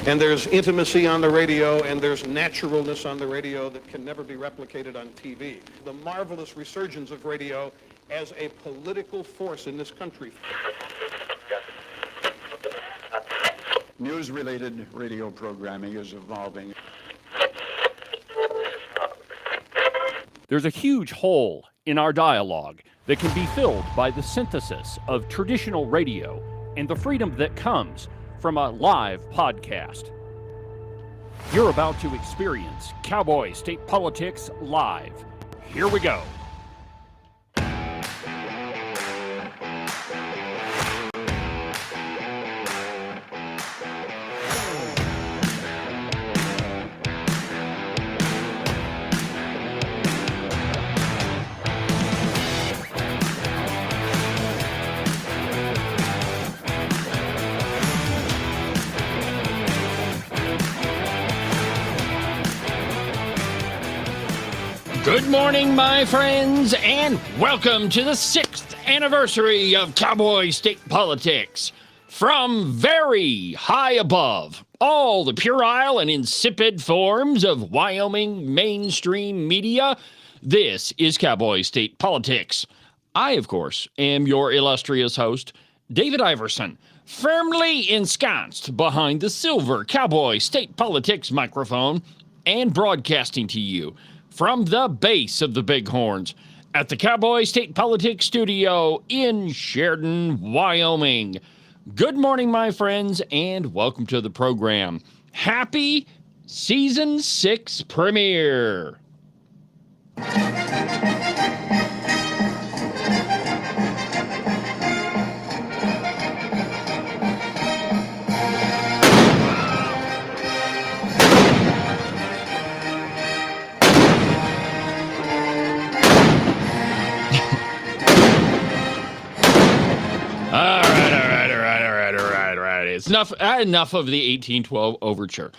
And there's intimacy on the radio, and there's naturalness on the radio that can never be replicated on TV. The marvelous resurgence of radio as a political force in this country. News-related radio programming is evolving. There's a huge hole in our dialogue that can be filled by the synthesis of traditional radio and the freedom that comes from a live podcast. You're about to experience Cowboy State Politics live. Here we go. Good morning, my friends, and welcome to the 6th anniversary of Cowboy State Politics. From very high above all the puerile and insipid forms of Wyoming mainstream media, this is Cowboy State Politics. I, of course, am your illustrious host, David Iverson, firmly ensconced behind the silver Cowboy State Politics microphone and broadcasting to you from the base of the Bighorns at the Cowboy State Politics Studio in Sheridan, Wyoming. Good morning, my friends, and welcome to the program. Happy Season 6 premiere. It's enough of the 1812 overture.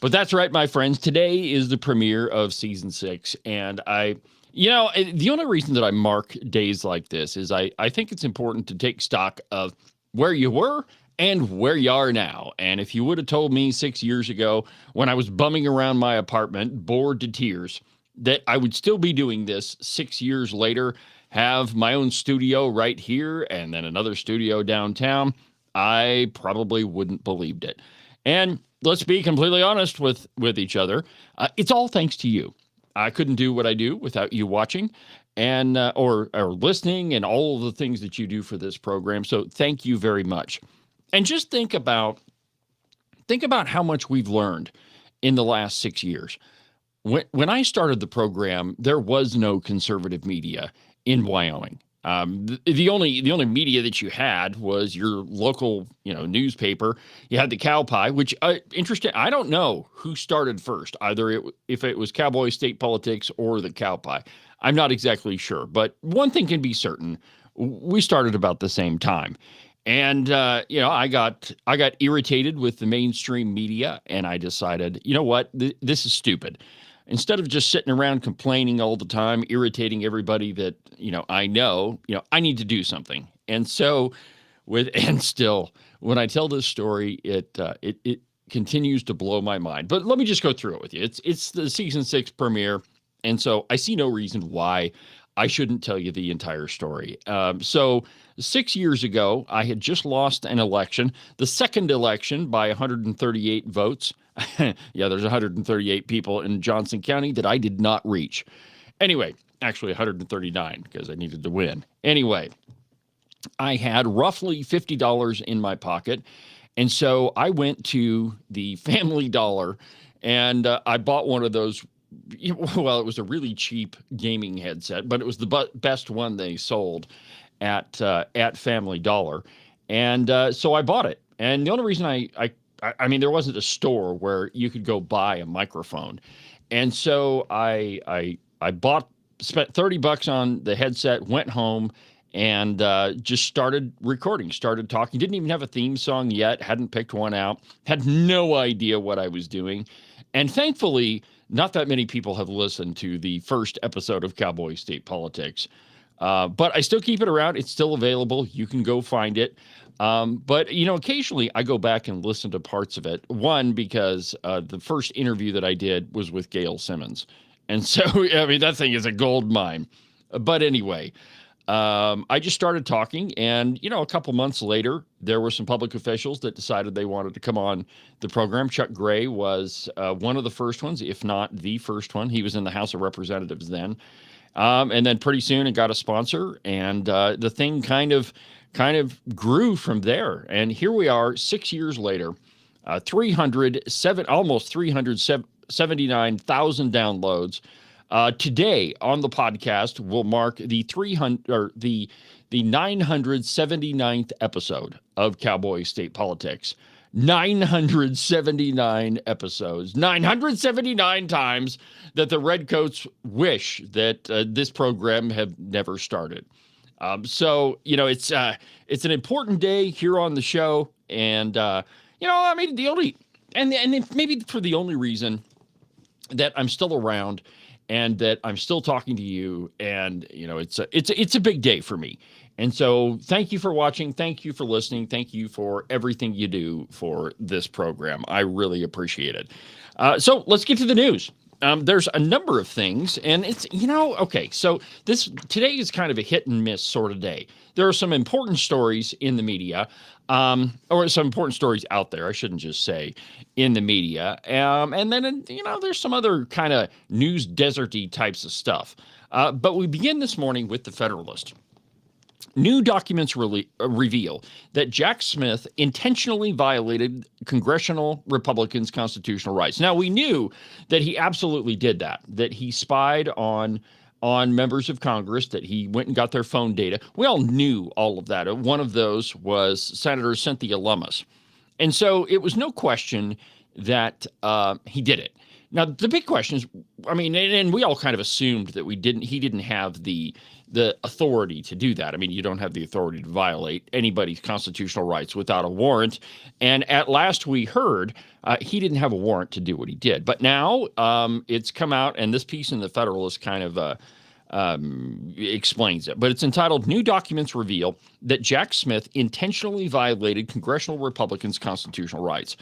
But that's right, my friends. Today is the premiere of Season 6. And the only reason that I mark days like this is I think it's important to take stock of where you were and where you are now. And if you would have told me 6 years ago when I was bumming around my apartment, bored to tears, that I would still be doing this 6 years later, have my own studio right here and then another studio downtown, I probably wouldn't believed it. And let's be completely honest with each other. It's all thanks to you. I couldn't do what I do without you watching and or listening and all of the things that you do for this program. So thank you very much. And just think about how much we've learned in the last 6 years. When I started the program, there was no conservative media in Wyoming. The only media that you had was your local, newspaper. You had the Cowboy, which interesting. I don't know who started first, either if it was Cowboy State Politics or the Cowboy. I'm not exactly sure, but one thing can be certain: we started about the same time. And I got irritated with the mainstream media, and I decided, you know what, this is stupid. Instead of just sitting around complaining all the time, irritating everybody that, I know, I need to do something. And so still, when I tell this story, it continues to blow my mind. But let me just go through it with you. It's the Season 6 premiere. And so I see no reason why I shouldn't tell you the entire story. So 6 years ago, I had just lost an election, the second election by 138 votes. Yeah, there's 138 people in Johnson County that I did not reach. Anyway, actually 139 because I needed to win. Anyway, I had roughly $50 in my pocket. And so I went to the Family Dollar and I bought one of those. Well, it was a really cheap gaming headset, but it was the best one they sold at Family Dollar. And so I bought it. And the only reason I mean, there wasn't a store where you could go buy a microphone. And so I spent $30 on the headset, went home, and just started recording, started talking. Didn't even have a theme song yet, hadn't picked one out, had no idea what I was doing. And thankfully, not that many people have listened to the first episode of Cowboy State Politics. But I still keep it around. It's still available. You can go find it. But, occasionally I go back and listen to parts of it. One, because the first interview that I did was with Gail Simmons. And so, I mean, that thing is a gold mine. But anyway, I just started talking. And, a couple months later, there were some public officials that decided they wanted to come on the program. Chuck Gray was one of the first ones, if not the first one. He was in the House of Representatives then. And then pretty soon it got a sponsor, and the thing kind of grew from there. And here we are 6 years later, almost 379,000 downloads. Today on the podcast will mark the 979th episode of Cowboy State Politics. 979 episodes, 979 times that the Redcoats wish that this program have never started. So, it's an important day here on the show. And, I mean, maybe for the only reason that I'm still around and that I'm still talking to you, and, it's a big day for me. And so thank you for watching. Thank you for listening. Thank you for everything you do for this program. I really appreciate it. So let's get to the news. There's a number of things, and it's, okay, so today is kind of a hit and miss sort of day. There are some important stories in the media, or some important stories out there, I shouldn't just say in the media. And then, there's some other kind of news deserty types of stuff. But we begin this morning with the Federalist. New documents reveal that Jack Smith intentionally violated congressional Republicans' constitutional rights. Now, we knew that he absolutely did that he spied on members of Congress, that he went and got their phone data. We all knew all of that. One of those was Senator Cynthia Lummis. And so it was no question that he did it. Now, the big question is, I mean, and we all kind of assumed that he didn't have the authority to do that. I mean, you don't have the authority to violate anybody's constitutional rights without a warrant. And at last we heard he didn't have a warrant to do what he did. But now it's come out, and this piece in the Federalist kind of explains it. But it's entitled, New Documents Reveal That Jack Smith Intentionally Violated Congressional Republicans' Constitutional Rights.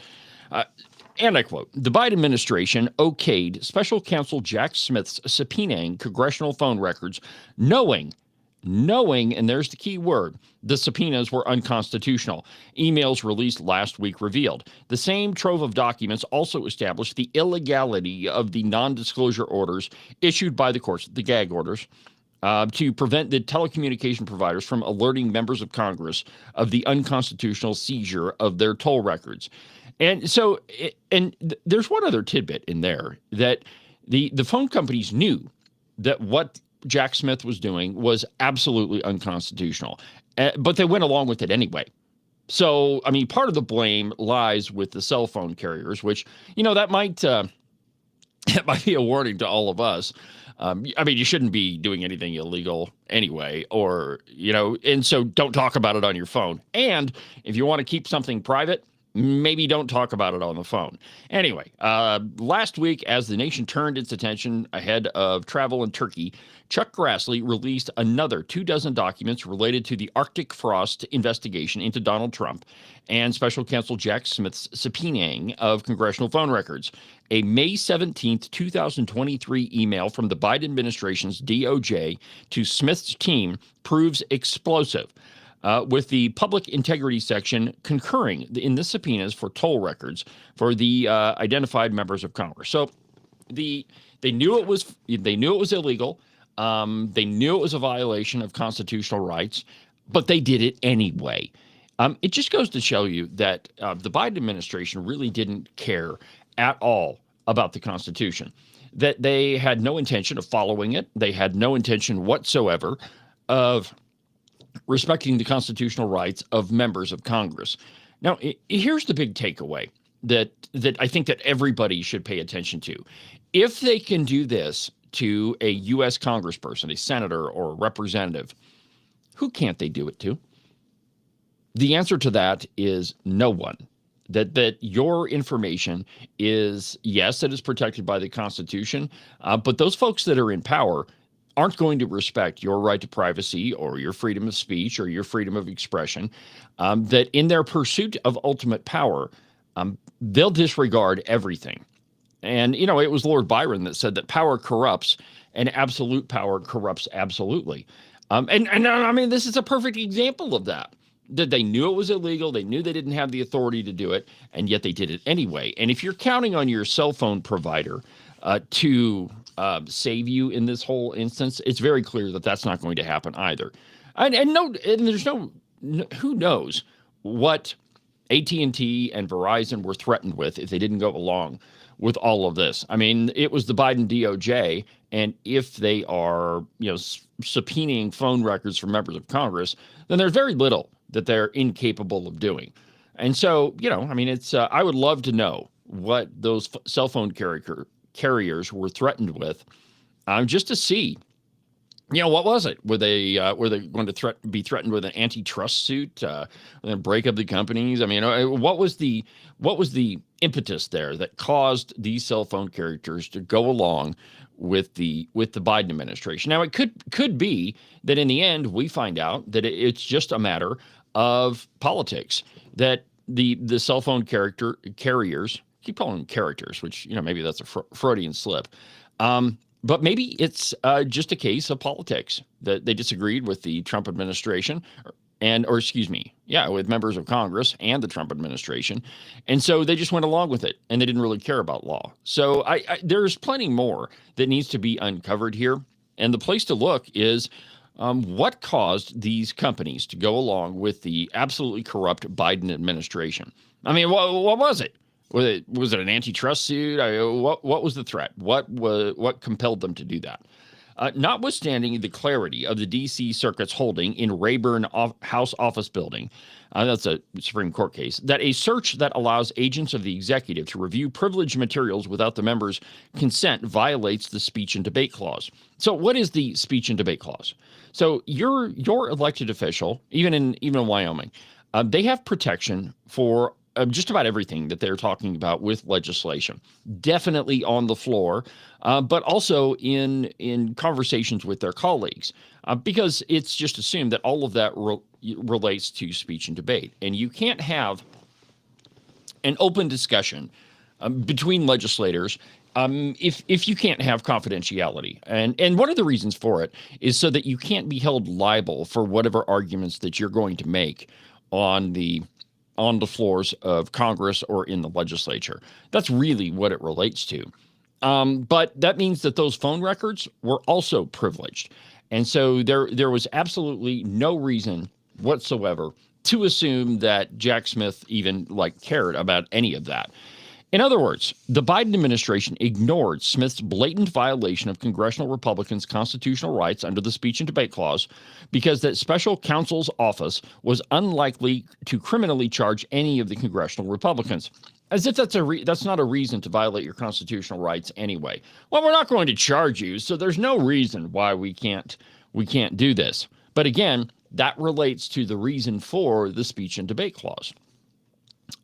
And I quote, the Biden administration okayed special counsel Jack Smith's subpoenaing congressional phone records, knowing, and there's the key word, the subpoenas were unconstitutional. Emails released last week revealed. The same trove of documents also established the illegality of the non-disclosure orders issued by the courts, the gag orders, to prevent the telecommunication providers from alerting members of Congress of the unconstitutional seizure of their toll records. And so, there's one other tidbit in there, that the phone companies knew that what Jack Smith was doing was absolutely unconstitutional, but they went along with it anyway. So, I mean, part of the blame lies with the cell phone carriers, which, that might be a warning to all of us. I mean, you shouldn't be doing anything illegal anyway, or, and so don't talk about it on your phone. And if you want to keep something private, maybe don't talk about it on the phone. Anyway, last week, as the nation turned its attention ahead of travel in Turkey, Chuck Grassley released another 24 documents related to the Arctic Frost investigation into Donald Trump and special counsel Jack Smith's subpoenaing of congressional phone records. A May 17th, 2023 email from the Biden administration's DOJ to Smith's team proves explosive. With the public integrity section concurring in the subpoenas for toll records for the identified members of Congress. So they knew it was illegal. They knew it was a violation of constitutional rights, but they did it anyway. It just goes to show you that the Biden administration really didn't care at all about the Constitution, that they had no intention of following it. They had no intention whatsoever of respecting the constitutional rights of members of Congress. Now, here's the big takeaway that I think that everybody should pay attention to. If they can do this to a U.S. congressperson, a senator or a representative, who can't they do it to? The answer to that is no one. That your information is, yes, it is protected by the Constitution, but those folks that are in power aren't going to respect your right to privacy or your freedom of speech or your freedom of expression, that in their pursuit of ultimate power, they'll disregard everything. And, it was Lord Byron that said that power corrupts and absolute power corrupts absolutely. And I mean, this is a perfect example of that. That they knew it was illegal, they knew they didn't have the authority to do it, and yet they did it anyway. And if you're counting on your cell phone provider to save you in this whole instance, it's very clear that that's not going to happen either. And there's who knows what AT&T and Verizon were threatened with if they didn't go along with all of this. I mean, it was the Biden DOJ, and if they are, subpoenaing phone records from members of Congress, then there's very little that they're incapable of doing. And so, I mean, it's I would love to know what those cell phone carriers were threatened with, just to see, what was it? Were they going to be threatened with an antitrust suit, and break up the companies? I mean, what was the impetus there that caused these cell phone carriers to go along with the Biden administration? Now, it could be that in the end we find out that it's just a matter of politics, that the cell phone carriers, keep calling them characters, which maybe that's a Freudian slip. But maybe it's just a case of politics, that they disagreed with the Trump administration with members of Congress and the Trump administration. And so they just went along with it, and they didn't really care about law. So there's plenty more that needs to be uncovered here. And the place to look is what caused these companies to go along with the absolutely corrupt Biden administration. I mean, what was it? Was it an antitrust suit? What was the threat? What compelled them to do that? Notwithstanding the clarity of the D.C. Circuit's holding in Rayburn House Office Building, that's a Supreme Court case, that a search that allows agents of the executive to review privileged materials without the members' consent violates the speech and debate clause. So what is the speech and debate clause? So your elected official, even in Wyoming, they have protection for just about everything that they're talking about with legislation, definitely on the floor, but also in conversations with their colleagues, because it's just assumed that all of that relates to speech and debate. And you can't have an open discussion between legislators if you can't have confidentiality. And one of the reasons for it is so that you can't be held liable for whatever arguments that you're going to make on the floors of Congress or in the legislature. That's really what it relates to. But that means that those phone records were also privileged. And so there was absolutely no reason whatsoever to assume that Jack Smith even cared about any of that. In other words, the Biden administration ignored Smith's blatant violation of congressional Republicans' constitutional rights under the speech and debate clause because that special counsel's office was unlikely to criminally charge any of the congressional Republicans. As if that's not a reason to violate your constitutional rights anyway. Well, we're not going to charge you, so there's no reason why we can't do this. But again, that relates to the reason for the speech and debate clause.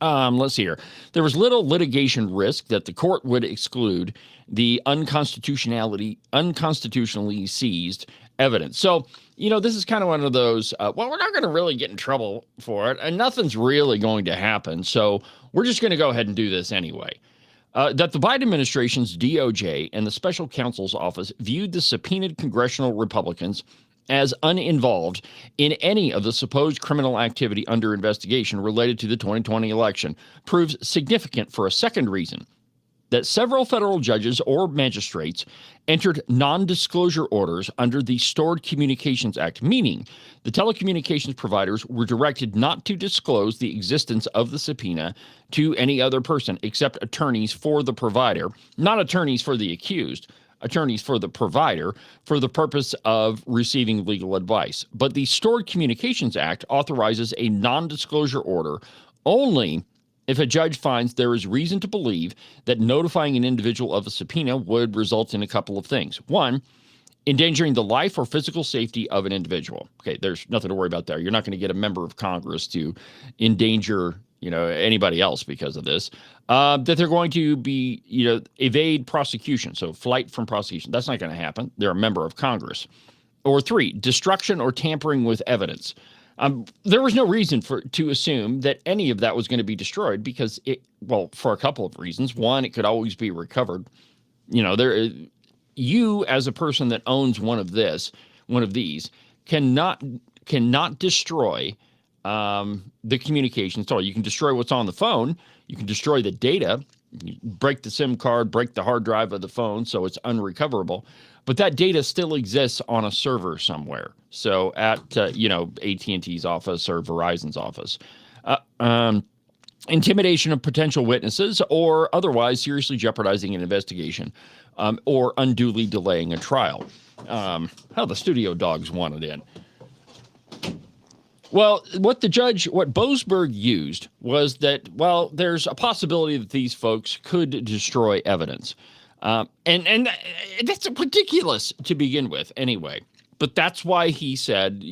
Let's see here. There was little litigation risk that the court would exclude the unconstitutionally seized evidence. So, this is kind of one of those, we're not going to really get in trouble for it, and nothing's really going to happen, so we're just going to go ahead and do this anyway. That the Biden administration's DOJ and the special counsel's office viewed the subpoenaed congressional Republicans as uninvolved in any of the supposed criminal activity under investigation related to the 2020 election proves significant for a second reason, that several federal judges or magistrates entered non-disclosure orders under the Stored Communications Act, meaning the telecommunications providers were directed not to disclose the existence of the subpoena to any other person except attorneys for the provider, not attorneys for the accused, attorneys for the provider, for the purpose of receiving legal advice. But the Stored Communications Act authorizes a non-disclosure order only if a judge finds there is reason to believe that notifying an individual of a subpoena would result in a couple of things. One, endangering the life or physical safety of an individual. Okay, there's nothing to worry about there. You're not going to get a member of Congress to endanger anybody else because of this, that they're going to be, evade prosecution. So flight from prosecution. That's not going to happen. They're a member of Congress. Or 3, destruction or tampering with evidence. There was no reason to assume that any of that was going to be destroyed because for a couple of reasons. One, it could always be recovered. You as a person that owns one of these, cannot destroy the communications. So you can destroy what's on the phone. You can destroy the data, break the SIM card, break the hard drive of the phone, so it's unrecoverable. But that data still exists on a server somewhere. So at AT&T's office or Verizon's office. Intimidation of potential witnesses or otherwise seriously jeopardizing an investigation or unduly delaying a trial. The studio dogs wanted in. Well, what Boasberg used was that, there's a possibility that these folks could destroy evidence. And that's ridiculous to begin with anyway. But that's why he said,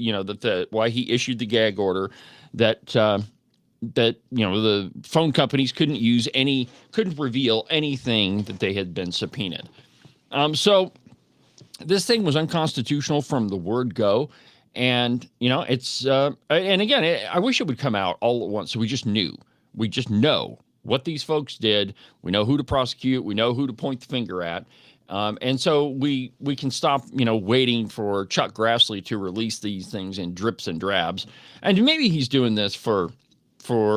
why he issued the gag order that the phone companies couldn't reveal anything that they had been subpoenaed. So this thing was unconstitutional from the word go. And, it's, and again, I wish it would come out all at once. So we just know what these folks did. We know who to prosecute. We know who to point the finger at. And so we can stop, waiting for Chuck Grassley to release these things in drips and drabs. And maybe he's doing this for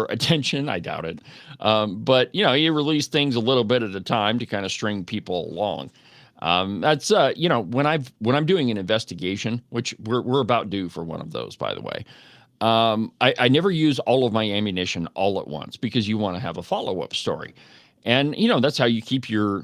attention. I doubt it. But, he released things a little bit at a time to kind of string people along. That's, when I'm doing an investigation, which we're about due for one of those, by the way. I never use all of my ammunition all at once because you want to have a follow-up story. And, that's how you keep your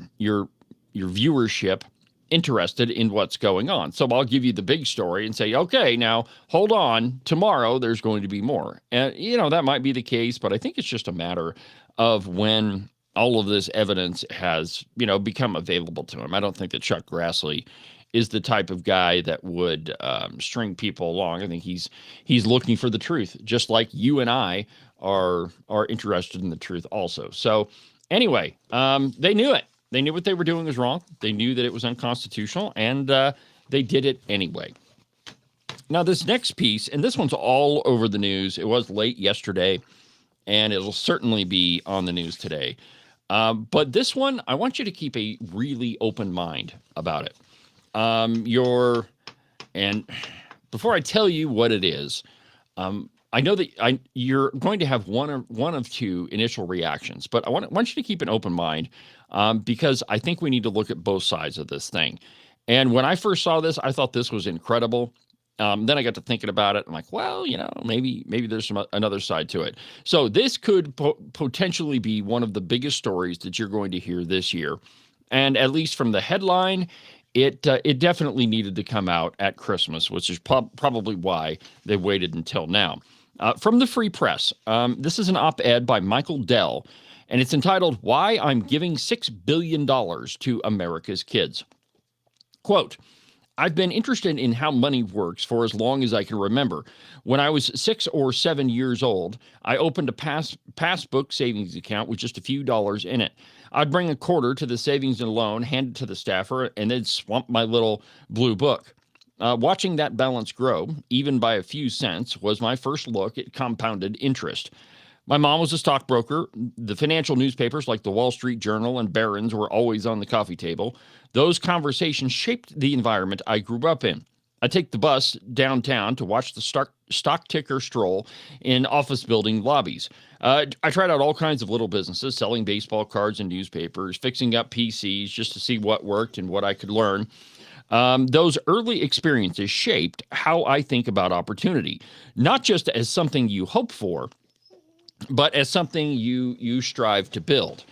viewership interested in what's going on. So I'll give you the big story and say, okay, now hold on, tomorrow there's going to be more. And, that might be the case, but I think it's just a matter of when all of this evidence has, become available to him. I don't think that Chuck Grassley is the type of guy that would string people along. I think he's looking for the truth, just like you and I are interested in the truth also. So anyway, they knew it. They knew what they were doing was wrong. They knew that it was unconstitutional, and they did it anyway. Now, this next piece, and this one's all over the news. It was late yesterday, and it'll certainly be on the news today. But this one, I want you to keep a really open mind about it. And before I tell you what it is, I know that you're going to have one of two initial reactions, but I want you to keep an open mind because I think we need to look at both sides of this thing. And when I first saw this, I thought this was incredible. Then I got to thinking about it. I'm like, well, maybe there's another side to it. So this could potentially be one of the biggest stories that you're going to hear this year. And at least from the headline, it definitely needed to come out at Christmas, which is probably why they waited until now. From the Free Press, this is an op-ed by Michael Dell, and it's entitled, Why I'm Giving $6 Billion to America's Kids. Quote, I've been interested in how money works for as long as I can remember. When I was 6 or 7 years old, I opened a passbook savings account with just a few dollars in it. I'd bring a quarter to the savings and loan, hand it to the staffer, and they'd swamp my little blue book. Watching that balance grow, even by a few cents, was my first look at compounded interest. My mom was a stockbroker. The financial newspapers like the Wall Street Journal and Barron's were always on the coffee table. Those conversations shaped the environment I grew up in. I take the bus downtown to watch the stock ticker stroll in office building lobbies. I tried out all kinds of little businesses, selling baseball cards and newspapers, fixing up PCs just to see what worked and what I could learn. Those early experiences shaped how I think about opportunity, not just as something you hope for, but as something you strive to build.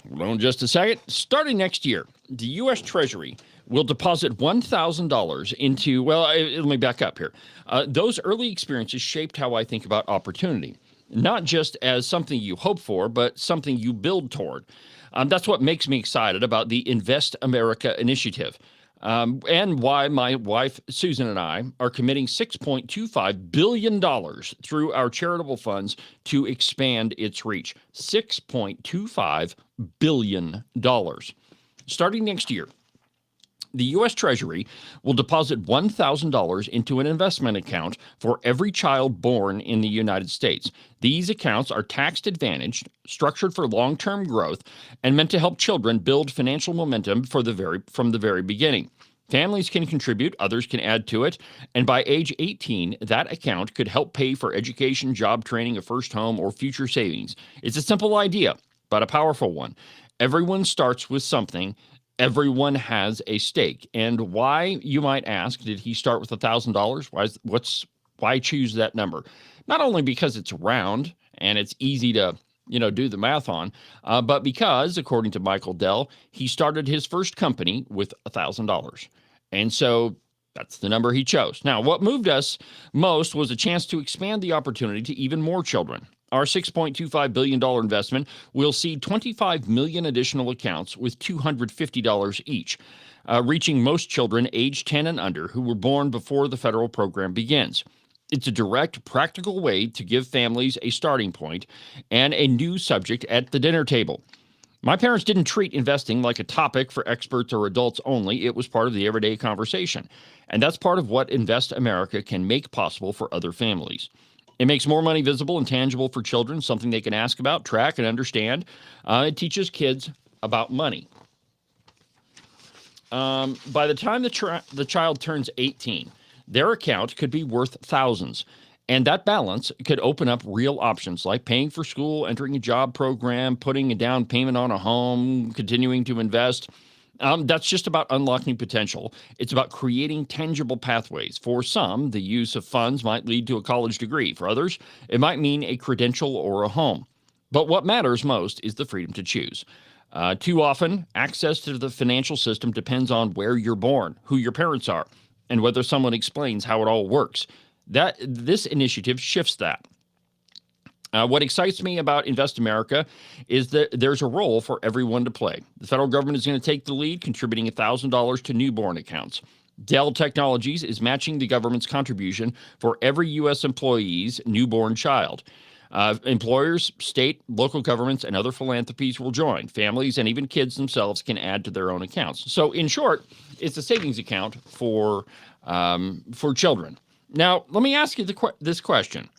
Hold on just a second. Starting next year, the U.S. Treasury will deposit $1,000 into, let me back up here. Those early experiences shaped how I think about opportunity, not just as something you hope for, but something you build toward. That's what makes me excited about the Invest America initiative. and why my wife, Susan, and I are committing $6.25 billion through our charitable funds to expand its reach. $6.25 billion. Starting next year, the U.S. Treasury will deposit $1,000 into an investment account for every child born in the United States. These accounts are tax advantaged, structured for long-term growth, and meant to help children build financial momentum from the very beginning. Families can contribute, others can add to it, and by age 18, that account could help pay for education, job training, a first home, or future savings. It's a simple idea, but a powerful one. Everyone starts with something. Everyone has a stake. And why, you might ask, did he start with $1,000? Why choose that number? Not only because it's round and it's easy to do the math on, but because, according to Michael Dell, he started his first company with $1,000. And so that's the number he chose. Now, what moved us most was a chance to expand the opportunity to even more children. Our $6.25 billion investment will seed 25 million additional accounts with $250 each, reaching most children age 10 and under who were born before the federal program begins. It's a direct, practical way to give families a starting point and a new subject at the dinner table. My parents didn't treat investing like a topic for experts or adults only. It was part of the everyday conversation. And that's part of what Invest America can make possible for other families. It makes more money visible and tangible for children, something they can ask about, track, and understand. It teaches kids about money. By the time the child turns 18, their account could be worth thousands. And that balance could open up real options like paying for school, entering a job program, putting a down payment on a home, continuing to invest. That's just about unlocking potential. It's about creating tangible pathways. For some, the use of funds might lead to a college degree. For others, it might mean a credential or a home. But what matters most is the freedom to choose. Too often, access to the financial system depends on where you're born, who your parents are, and whether someone explains how it all works. This initiative shifts that. What excites me about Invest America is that there's a role for everyone to play. The federal government is going to take the lead, contributing $1,000 to newborn accounts. Dell Technologies is matching the government's contribution for every U.S. employee's newborn child. Employers, state, local governments, and other philanthropies will join. Families and even kids themselves can add to their own accounts. So, in short, it's a savings account for children. Now, let me ask you this question.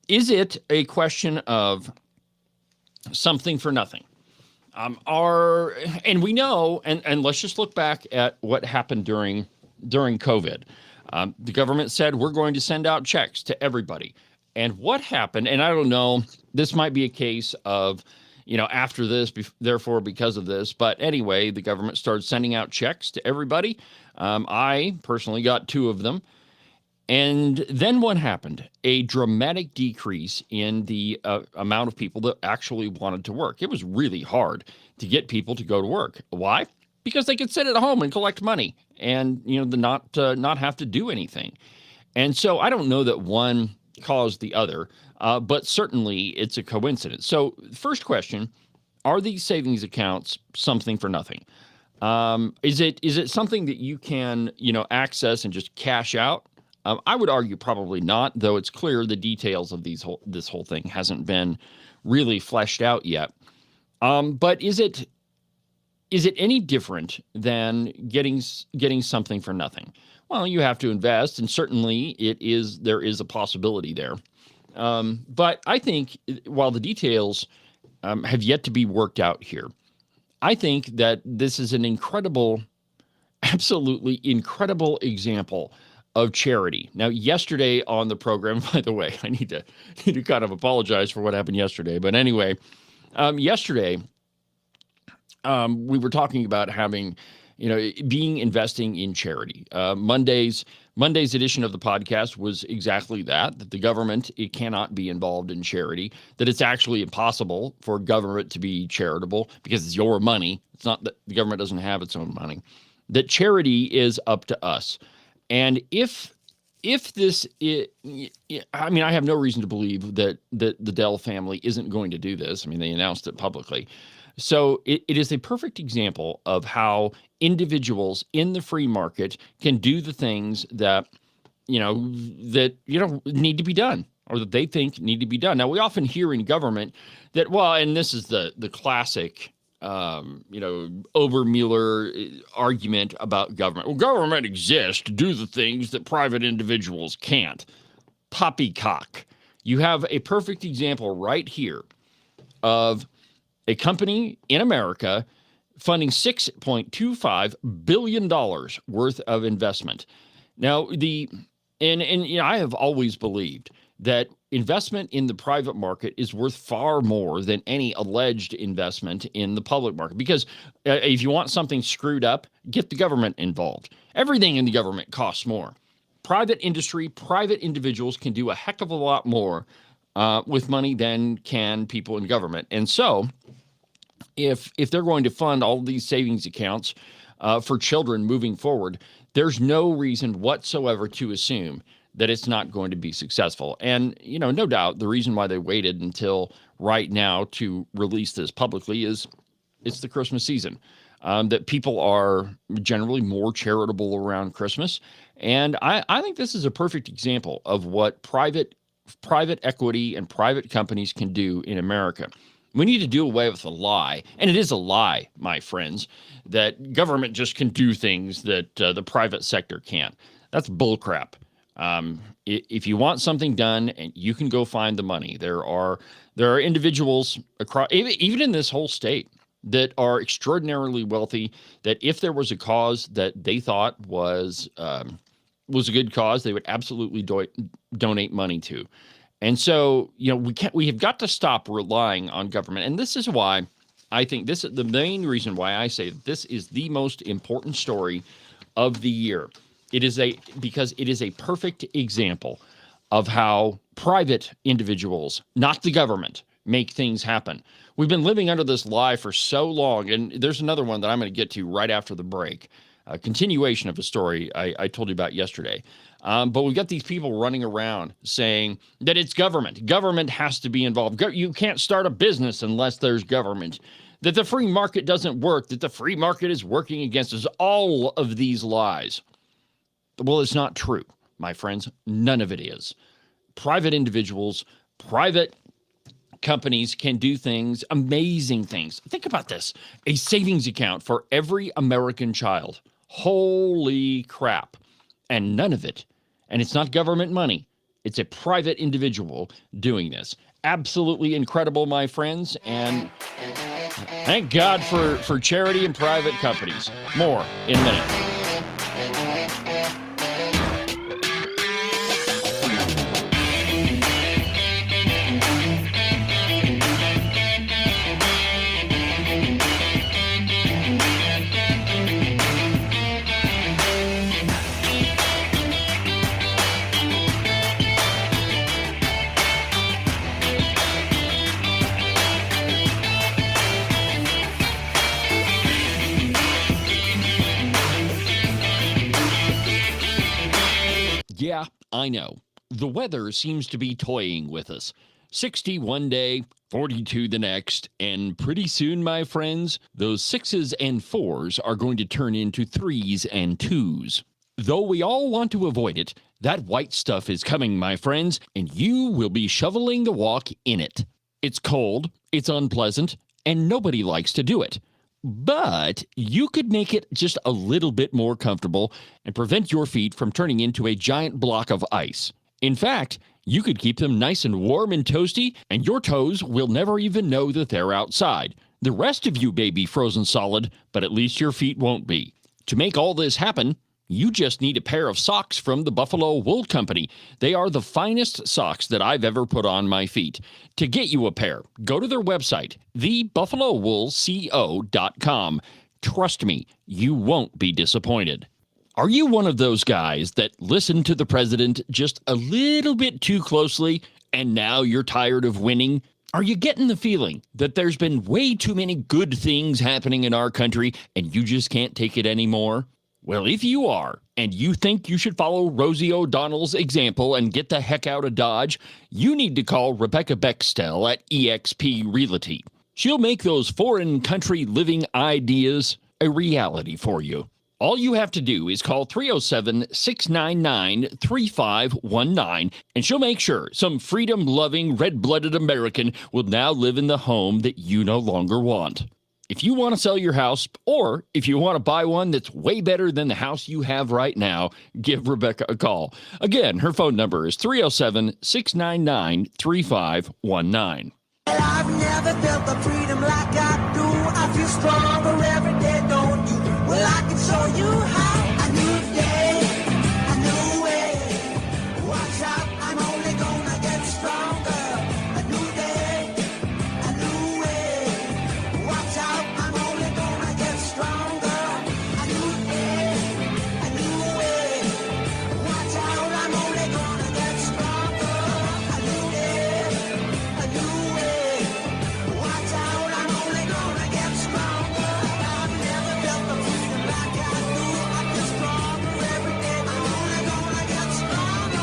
Is it a question of something for nothing? And we know, and let's just look back at what happened during COVID. The government said, we're going to send out checks to everybody. And what happened, and I don't know, this might be a case of, after this, therefore because of this. But anyway, the government started sending out checks to everybody. I personally got 2 of them. And then what happened? A dramatic decrease in the amount of people that actually wanted to work. It was really hard to get people to go to work. Why? Because they could sit at home and collect money and not have to do anything. And so I don't know that one caused the other, but certainly it's a coincidence. So first question, are these savings accounts something for nothing? Is it something that you can access and just cash out? I would argue probably not, though it's clear the details of this whole thing hasn't been really fleshed out yet. But is it any different than getting something for nothing? Well, you have to invest, and certainly there is a possibility there. But I think while the details have yet to be worked out here, I think that this is an absolutely incredible example of charity. Now, yesterday on the program, by the way, I need to kind of apologize for what happened yesterday. But anyway, yesterday we were talking about having, investing in charity. Monday's edition of the podcast was exactly that the government, it cannot be involved in charity, that it's actually impossible for government to be charitable because it's your money. It's not that the government doesn't have its own money, that charity is up to us. And if this, I have no reason to believe that the Dell family isn't going to do this. They announced it publicly. So it is a perfect example of how individuals in the free market can do the things that need to be done, or that they think need to be done. Now, we often hear in government that, well, and this is the classic Obermuller argument about government. Well, government exists to do the things that private individuals can't. Poppycock. You have a perfect example right here of a company in America funding $6.25 billion worth of investment. Now, I have always believed that investment in the private market is worth far more than any alleged investment in the public market. Because if you want something screwed up, get the government involved. Everything in the government costs more. Private industry, private individuals can do a heck of a lot more with money than can people in government. And so if they're going to fund all of these savings accounts for children moving forward, there's no reason whatsoever to assume that it's not going to be successful. And, no doubt the reason why they waited until right now to release this publicly is it's the Christmas season, that people are generally more charitable around Christmas. And I think this is a perfect example of what private equity and private companies can do in America. We need to do away with the lie, and it is a lie, my friends, that government just can do things that the private sector can't. That's bullcrap. If you want something done, and you can go find the money, there are individuals across, even in this whole state, that are extraordinarily wealthy, that if there was a cause that they thought was a good cause, they would absolutely donate money to. And so, we have got to stop relying on government. And this is why I think this is the main reason why I say this is the most important story of the year. Because it is a perfect example of how private individuals, not the government, make things happen. We've been living under this lie for so long, and there's another one that I'm going to get to right after the break, a continuation of a story I told you about yesterday. But we've got these people running around saying that it's government. Government has to be involved. You can't start a business unless there's government. That the free market doesn't work, that the free market is working against us. All of these lies. Well, it's not true, my friends. None of it is. Private individuals, private companies can do things, amazing things. Think about this. A savings account for every American child. Holy crap. And none of it. And it's not government money. It's a private individual doing this. Absolutely incredible, my friends. And thank God for charity and private companies. More in a minute. Yeah, I know. The weather seems to be toying with us. 60 one day, 42 the next, and pretty soon, my friends, those 6s and 4s are going to turn into 3s and 2s. Though we all want to avoid it, that white stuff is coming, my friends, and you will be shoveling the walk in it. It's cold, it's unpleasant, and nobody likes to do it. But you could make it just a little bit more comfortable and prevent your feet from turning into a giant block of ice. In fact, you could keep them nice and warm and toasty, and your toes will never even know that they're outside. The rest of you may be frozen solid, but at least your feet won't be. To make all this happen, you just need a pair of socks from the Buffalo Wool Company. They are the finest socks that I've ever put on my feet. To get you a pair, go to their website, thebuffalowoolco.com. Trust me, you won't be disappointed. Are you one of those guys that listen to the president just a little bit too closely, and now you're tired of winning? Are you getting the feeling that there's been way too many good things happening in our country, and you just can't take it anymore? Well, if you are, and you think you should follow Rosie O'Donnell's example and get the heck out of Dodge, you need to call Rebecca Bextel at eXp Realty. She'll make those foreign country living ideas a reality for you. All you have to do is call 307-699-3519, and she'll make sure some freedom-loving, red-blooded American will now live in the home that you no longer want. If you want to sell your house, or if you want to buy one that's way better than the house you have right now, give Rebecca a call. Again, her phone number is 307-699-3519. I've never felt the freedom like I do. I feel stronger every day, don't you? Well, I can show you how. A new day, a new way. Watch out, I'm only gonna get stronger. A new day, a new way. Watch out, I'm only gonna get stronger. A new day, a new way. Watch out, I'm only gonna get stronger. A new day, a new way. Watch out, I'm only gonna get stronger. I've never felt the freedom like I do. I feel stronger every day. I'm only gonna get stronger.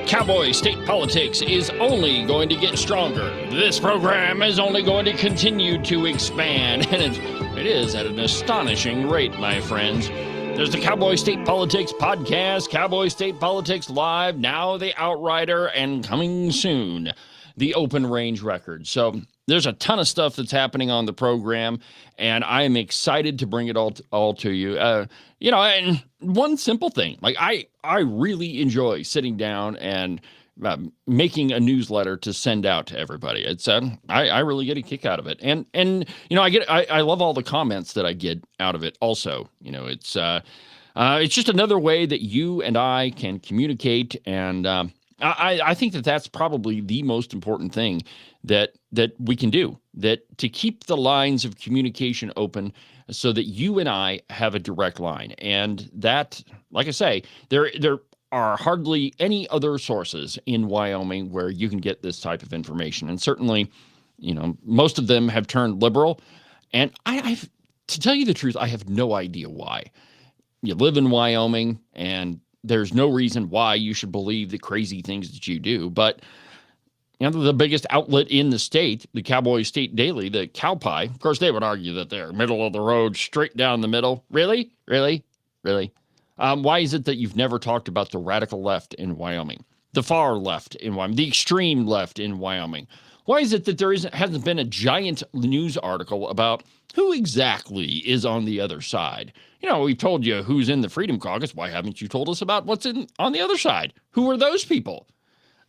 Cowboy State Politics is only going to get stronger. This program is only going to continue to expand, and it is at an astonishing rate, my friends. There's the Cowboy State Politics podcast, Cowboy State Politics Live, now the Outrider, and coming soon, the Open Range Record. So there's a ton of stuff that's happening on the program, and I am excited to bring it all to you. And one simple thing, like I really enjoy sitting down and making a newsletter to send out to everybody. It's I really get a kick out of it, and I love all the comments that I get out of it. Also, it's just another way that you and I can communicate, and I think that that's probably the most important thing that we can do, that to keep the lines of communication open so that you and I have a direct line. And that, like I say, there are hardly any other sources in Wyoming where you can get this type of information. And certainly, most of them have turned liberal. And I've, to tell you the truth, I have no idea why. You live in Wyoming, and there's no reason why you should believe the crazy things that you do. But the biggest outlet in the state, the Cowboy State Daily, the Cowpie, of course, they would argue that they're middle of the road, straight down the middle. Really? Why is it that you've never talked about the radical left in Wyoming, the far left in Wyoming, the extreme left in Wyoming? Why is it that there hasn't been a giant news article about who exactly is on the other side? We've told you who's in the Freedom Caucus. Why haven't you told us about what's on the other side? Who are those people?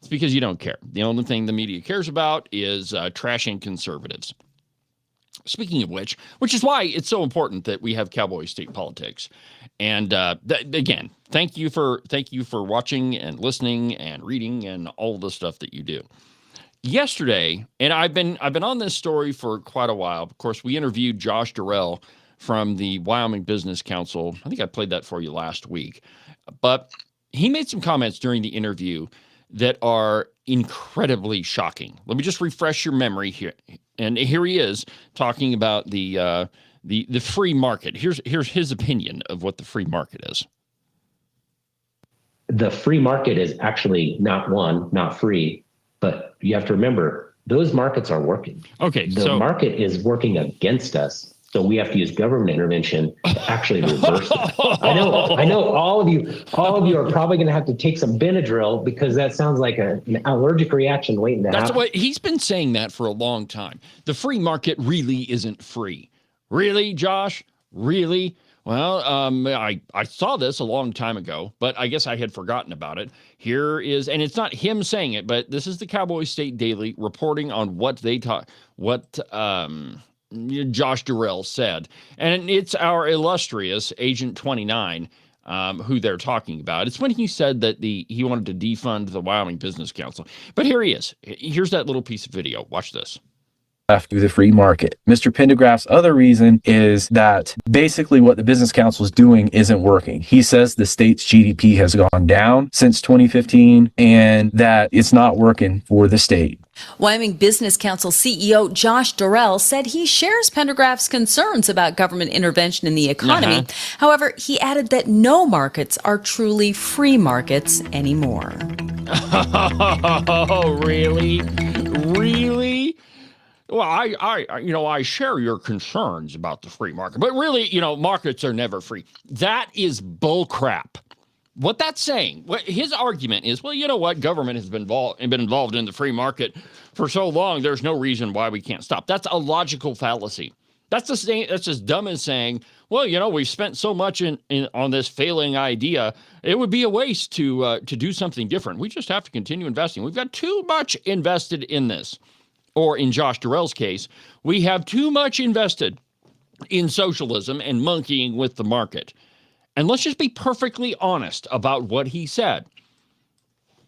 It's because you don't care. The only thing the media cares about is trashing conservatives. Speaking of which is why it's so important that we have Cowboy State Politics. And again, thank you for watching and listening and reading and all the stuff that you do. Yesterday, and I've been on this story for quite a while. Of course, we interviewed Josh Durrell from the Wyoming Business Council. I think I played that for you last week. But he made some comments during the interview that are incredibly shocking. Let me just refresh your memory here. And here he is talking about the free market. Here's his opinion of what the free market is. The free market is actually not free, but you have to remember those markets are working. Okay, the market is working against us. So we have to use government intervention to actually reverse that. I know all of you are probably going to have to take some Benadryl because that sounds like an allergic reaction waiting to happen. That's what he's been saying that for a long time. The free market really isn't free. Really, Josh? Really? Well, I saw this a long time ago, but I guess I had forgotten about it. Here is, and it's not him saying it, but this is the Cowboy State Daily reporting on what Josh Durrell said. And it's our illustrious Agent 29 who they're talking about. It's when he said that he wanted to defund the Wyoming Business Council. But here he is. Here's that little piece of video. Watch this. Through the free market. Mr. Pendergraft's other reason is that basically what the Business Council is doing isn't working. He says the state's GDP has gone down since 2015 and that it's not working for the state. Wyoming Business Council CEO Josh Durrell said he shares Pendergraft's concerns about government intervention in the economy. However, he added that no markets are truly free markets anymore. Oh, really? Really? well, I share your concerns about the free market, but really, markets are never free. That is bull crap. What that's saying, what his argument is, well, you know what? Government has been involved in the free market for so long. There's no reason why we can't stop. That's a logical fallacy. That's the same. That's as dumb as saying, well, we've spent so much on this failing idea. It would be a waste to do something different. We just have to continue investing. We've got too much invested in this. Or in Josh Durrell's case, we have too much invested in socialism and monkeying with the market. And let's just be perfectly honest about what he said,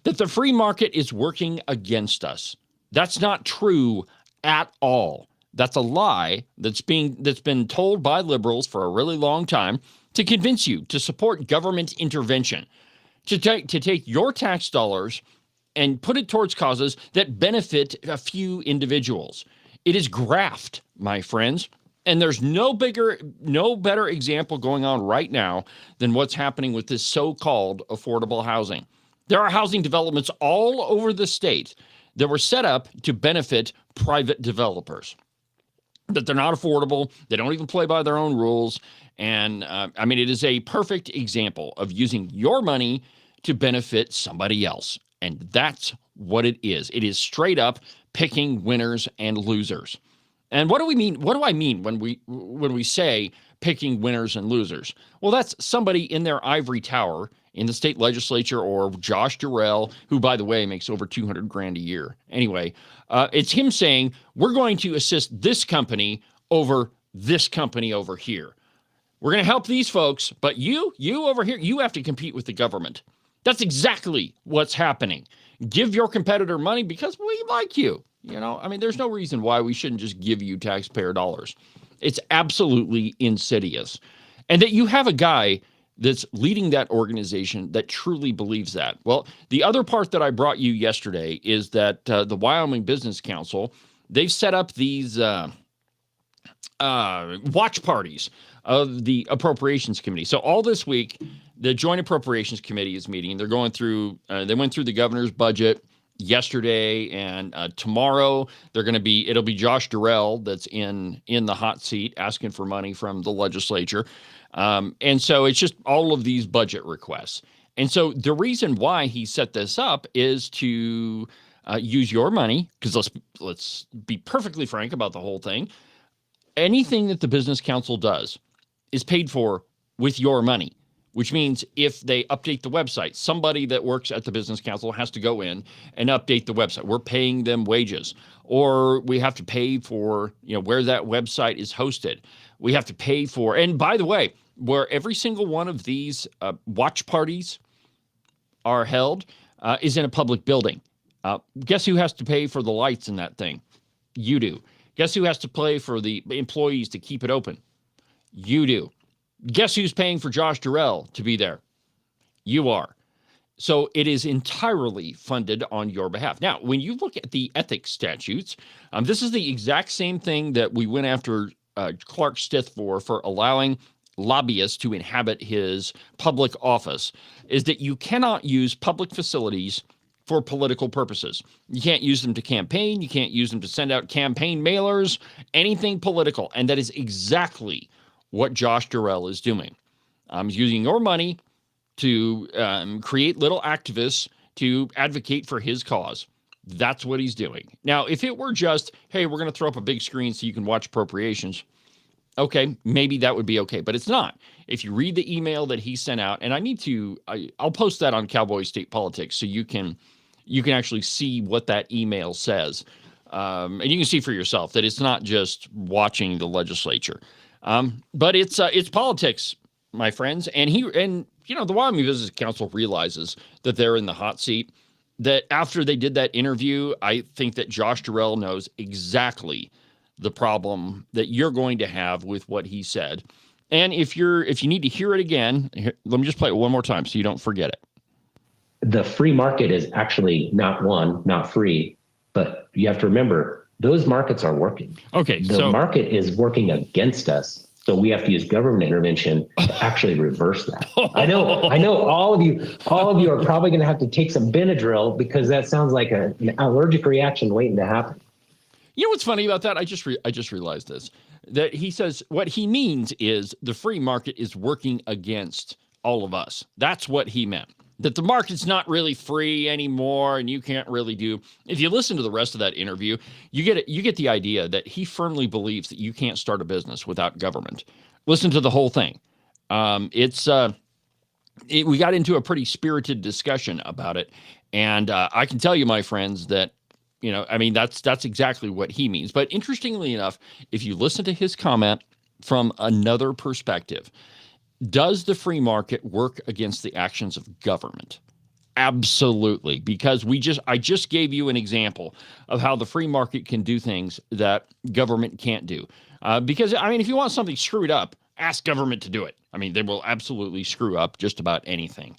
that the free market is working against us. That's not true at all. That's a lie that's been told by liberals for a really long time to convince you to support government intervention, to take your tax dollars and put it towards causes that benefit a few individuals. It is graft, my friends. And there's no better example going on right now than what's happening with this so-called affordable housing. There are housing developments all over the state that were set up to benefit private developers. That they're not affordable. They don't even play by their own rules. And it is a perfect example of using your money to benefit somebody else. And that's what it is. It is straight up picking winners and losers. And what do we mean? What do I mean when we say picking winners and losers? Well, that's somebody in their ivory tower in the state legislature, or Josh Durrell, who, by the way, makes over $200,000 a year. Anyway, it's him saying, we're going to assist this company over this company over here. We're going to help these folks, but you over here, you have to compete with the government. That's exactly what's happening. Give your competitor money because we like you. There's no reason why we shouldn't just give you taxpayer dollars. It's absolutely insidious. And that you have a guy that's leading that organization that truly believes that. Well, the other part that I brought you yesterday is that the Wyoming Business Council, they've set up these watch parties of the Appropriations Committee. So all this week, the Joint Appropriations Committee is meeting. They're going through, they went through the governor's budget yesterday, and tomorrow it'll be Josh Durrell that's in the hot seat asking for money from the legislature. And so it's just all of these budget requests. And so the reason why he set this up is to use your money, because let's be perfectly frank about the whole thing. Anything that the Business Council does is paid for with your money, which means if they update the website, somebody that works at the Business Council has to go in and update the website. We're paying them wages, or we have to pay for, where that website is hosted. We have to pay for, and by the way, where every single one of these watch parties are held is in a public building. Guess who has to pay for the lights in that thing? You do. Guess who has to pay for the employees to keep it open? You do. Guess who's paying for Josh Durrell to be there? You are. So it is entirely funded on your behalf. Now, when you look at the ethics statutes, this is the exact same thing that we went after Clark Stith for allowing lobbyists to inhabit his public office, is that you cannot use public facilities for political purposes. You can't use them to campaign. You can't use them to send out campaign mailers, anything political. And that is exactly what Josh Durrell is doing. He's using your money to create little activists to advocate for his cause. That's what he's doing. Now, if it were just, hey, we're going to throw up a big screen so you can watch appropriations, okay, maybe that would be okay, but it's not. If you read the email that he sent out, and I'll post that on Cowboy State Politics so you can actually see what that email says. And you can see for yourself that it's not just watching the legislature. But it's politics, my friends. And the Wyoming Business Council realizes that they're in the hot seat, that after they did that interview, I think that Josh Durrell knows exactly the problem that you're going to have with what he said. And if you need to hear it again, let me just play it one more time so you don't forget it. The free market is actually not free, but you have to remember those markets are working. Okay. The market is working against us. So we have to use government intervention to actually reverse that. I know all of you are probably going to have to take some Benadryl because that sounds like an allergic reaction waiting to happen. You know what's funny about that? I just realized this, that he says what he means is the free market is working against all of us. That's what he meant. That the market's not really free anymore, and you can't really do. If you listen to the rest of that interview, you get the idea that he firmly believes that you can't start a business without government. Listen to the whole thing. We got into a pretty spirited discussion about it, and I can tell you, my friends, that that's exactly what he means. But interestingly enough, if you listen to his comment from another perspective, does the free market work against the actions of government? Absolutely, because I just gave you an example of how the free market can do things that government can't do. Because if you want something screwed up, ask government to do it. They will absolutely screw up just about anything.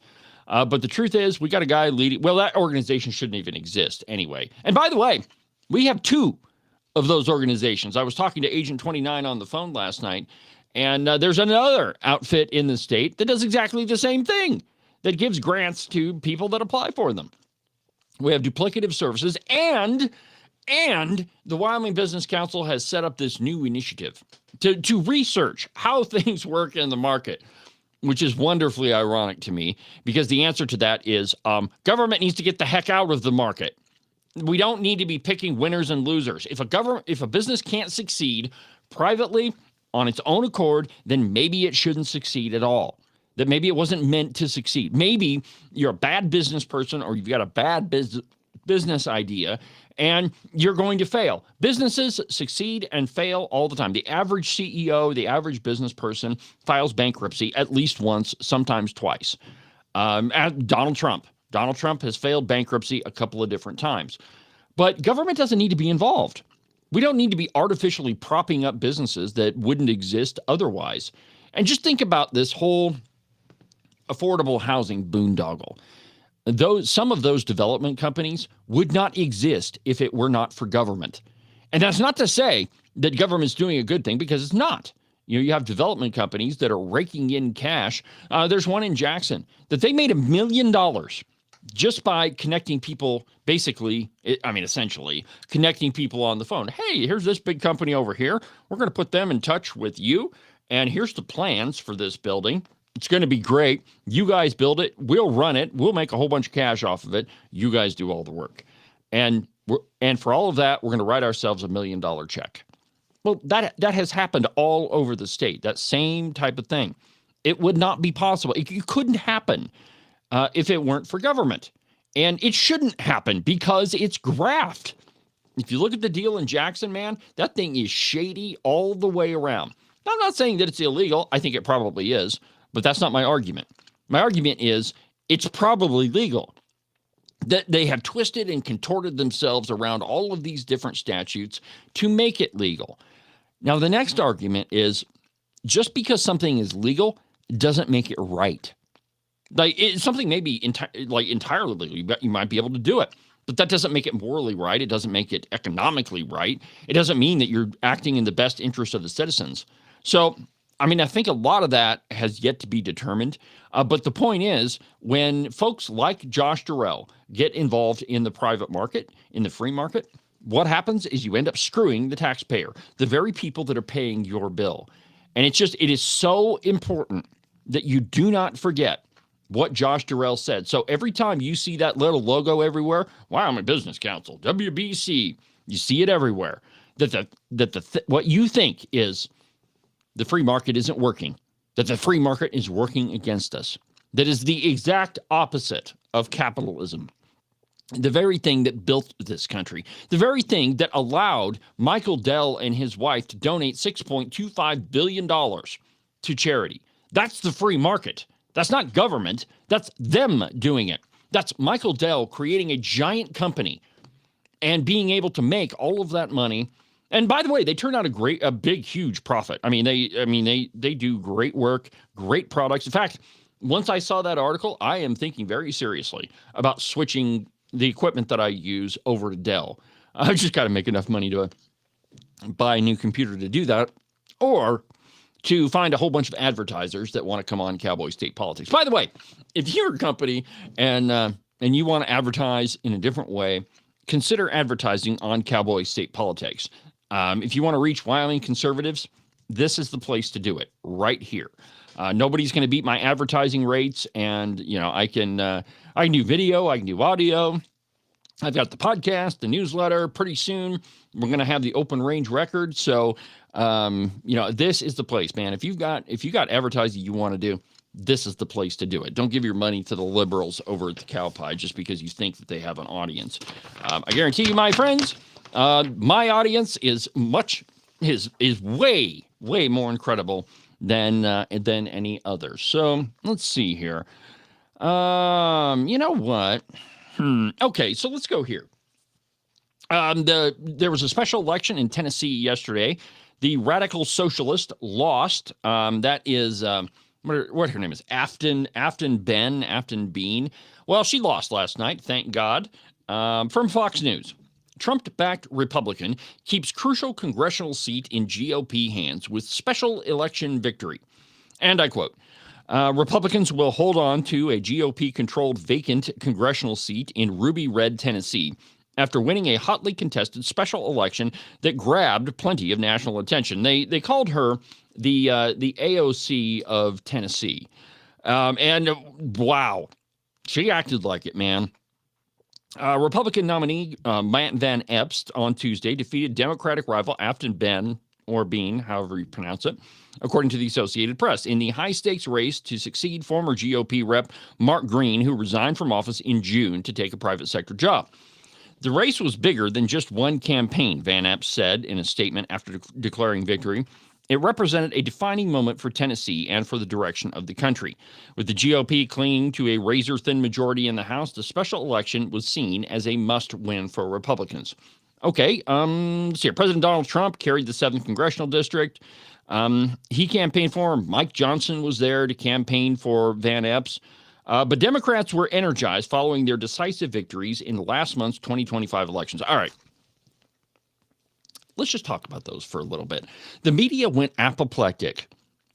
But the truth is, we got a guy leading. Well, that organization shouldn't even exist anyway. And by the way, we have two of those organizations. I was talking to Agent 29 on the phone last night, and there's another outfit in the state that does exactly the same thing, that gives grants to people that apply for them. We have duplicative services, and the Wyoming Business Council has set up this new initiative to research how things work in the market, which is wonderfully ironic to me, because the answer to that is government needs to get the heck out of the market. We don't need to be picking winners and losers. If a business can't succeed privately on its own accord, then maybe it shouldn't succeed at all. That maybe it wasn't meant to succeed. Maybe you're a bad business person, or you've got a bad business idea, and you're going to fail. Businesses succeed and fail all the time. The average CEO, the average business person files bankruptcy at least once, sometimes twice. Donald Trump has failed bankruptcy a couple of different times. But government doesn't need to be involved. We don't need to be artificially propping up businesses that wouldn't exist otherwise. And just think about this whole affordable housing boondoggle. Some of those development companies would not exist if it were not for government. And that's not to say that government's doing a good thing, because it's not. You have development companies that are raking in cash. There's one in Jackson that they made $1 million just by connecting people, essentially connecting people on the phone. Hey, here's this big company over here. We're going to put them in touch with you. And here's the plans for this building. It's going to be great. You guys build it. We'll run it. We'll make a whole bunch of cash off of it. You guys do all the work. And for all of that, we're going to write ourselves $1 million check. Well, that has happened all over the state, that same type of thing. It would not be possible. It couldn't happen if it weren't for government. And it shouldn't happen because it's graft. If you look at the deal in Jackson, man, that thing is shady all the way around. Now, I'm not saying that it's illegal. I think it probably is. But that's not my argument. My argument is it's probably legal. That they have twisted and contorted themselves around all of these different statutes to make it legal. Now, the next argument is just because something is legal doesn't make it right. Something may be entirely legal. You might be able to do it, but that doesn't make it morally right. It doesn't make it economically right. It doesn't mean that you're acting in the best interest of the citizens. So, I think a lot of that has yet to be determined. But the point is, when folks like Josh Durrell get involved in the private market, in the free market, what happens is you end up screwing the taxpayer, the very people that are paying your bill. And it is so important that you do not forget what Josh Durrell said. So every time you see that little logo everywhere, Wyoming Business Council, WBC, you see it everywhere, what you think is the free market isn't working, that the free market is working against us. That is the exact opposite of capitalism. The very thing that built this country, the very thing that allowed Michael Dell and his wife to donate $6.25 billion to charity. That's the free market. That's not government. That's them doing it. That's Michael Dell creating a giant company and being able to make all of that money. And by the way, they turn out a big, huge profit. They do great work, great products. In fact, once I saw that article, I am thinking very seriously about switching the equipment that I use over to Dell. I just got to make enough money to buy a new computer to do that, or to find a whole bunch of advertisers that want to come on Cowboy State Politics. By the way, if you're a company and you want to advertise in a different way, consider advertising on Cowboy state politics. If you want to reach Wyoming conservatives, this is the place to do it, right here. Nobody's going to beat my advertising rates, and I can do video, I can do audio. I've got the podcast, the newsletter. Pretty soon, we're going to have the open range record. So, this is the place, man. If you've got advertising you want to do, this is the place to do it. Don't give your money to the liberals over at the Cowpie just because you think that they have an audience. I guarantee you, my friends, my audience is way more incredible than any other. So let's see here. You know what? Okay, so let's go here. There was a special election in Tennessee yesterday. The radical socialist lost. That is what her name is, Afton Bean. Well, she lost last night, thank God. From Fox News. Trump-backed Republican keeps crucial congressional seat in GOP hands with special election victory. And I quote, Republicans will hold on to a GOP-controlled vacant congressional seat in Ruby Red, Tennessee, after winning a hotly contested special election that grabbed plenty of national attention. They called her the AOC of Tennessee. And wow, she acted like it, man. Republican nominee Matt Van Epst on Tuesday defeated Democratic rival Afton Bean, however you pronounce it, according to the Associated Press, in the high-stakes race to succeed former GOP rep Mark Green, who resigned from office in June to take a private sector job. The race was bigger than just one campaign, Van Epst said in a statement after declaring victory. It represented a defining moment for Tennessee and for the direction of the country. With the GOP clinging to a razor-thin majority in the House, the special election was seen as a must-win for Republicans. Okay, let's see here. President Donald Trump carried the 7th Congressional District. He campaigned for him. Mike Johnson was there to campaign for Van Epps. But Democrats were energized following their decisive victories in last month's 2025 elections. All right. Let's just talk about those for a little bit. The media went apoplectic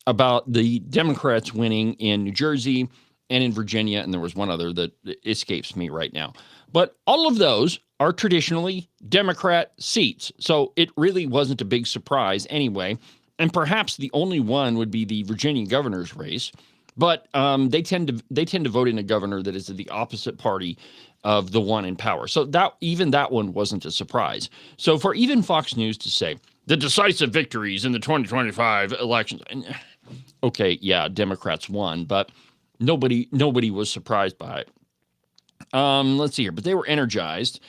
about the Democrats winning in New Jersey and in Virginia, and there was one other that escapes me right now. But all of those are traditionally Democrat seats, so it really wasn't a big surprise anyway. And perhaps the only one would be the Virginia governor's race. But they tend to vote in a governor that is the opposite party of the one in power. So that one wasn't a surprise. So for even Fox News to say the decisive victories in the 2025 elections, okay, yeah, Democrats won, but nobody was surprised by it. Let's see here, but they were energized.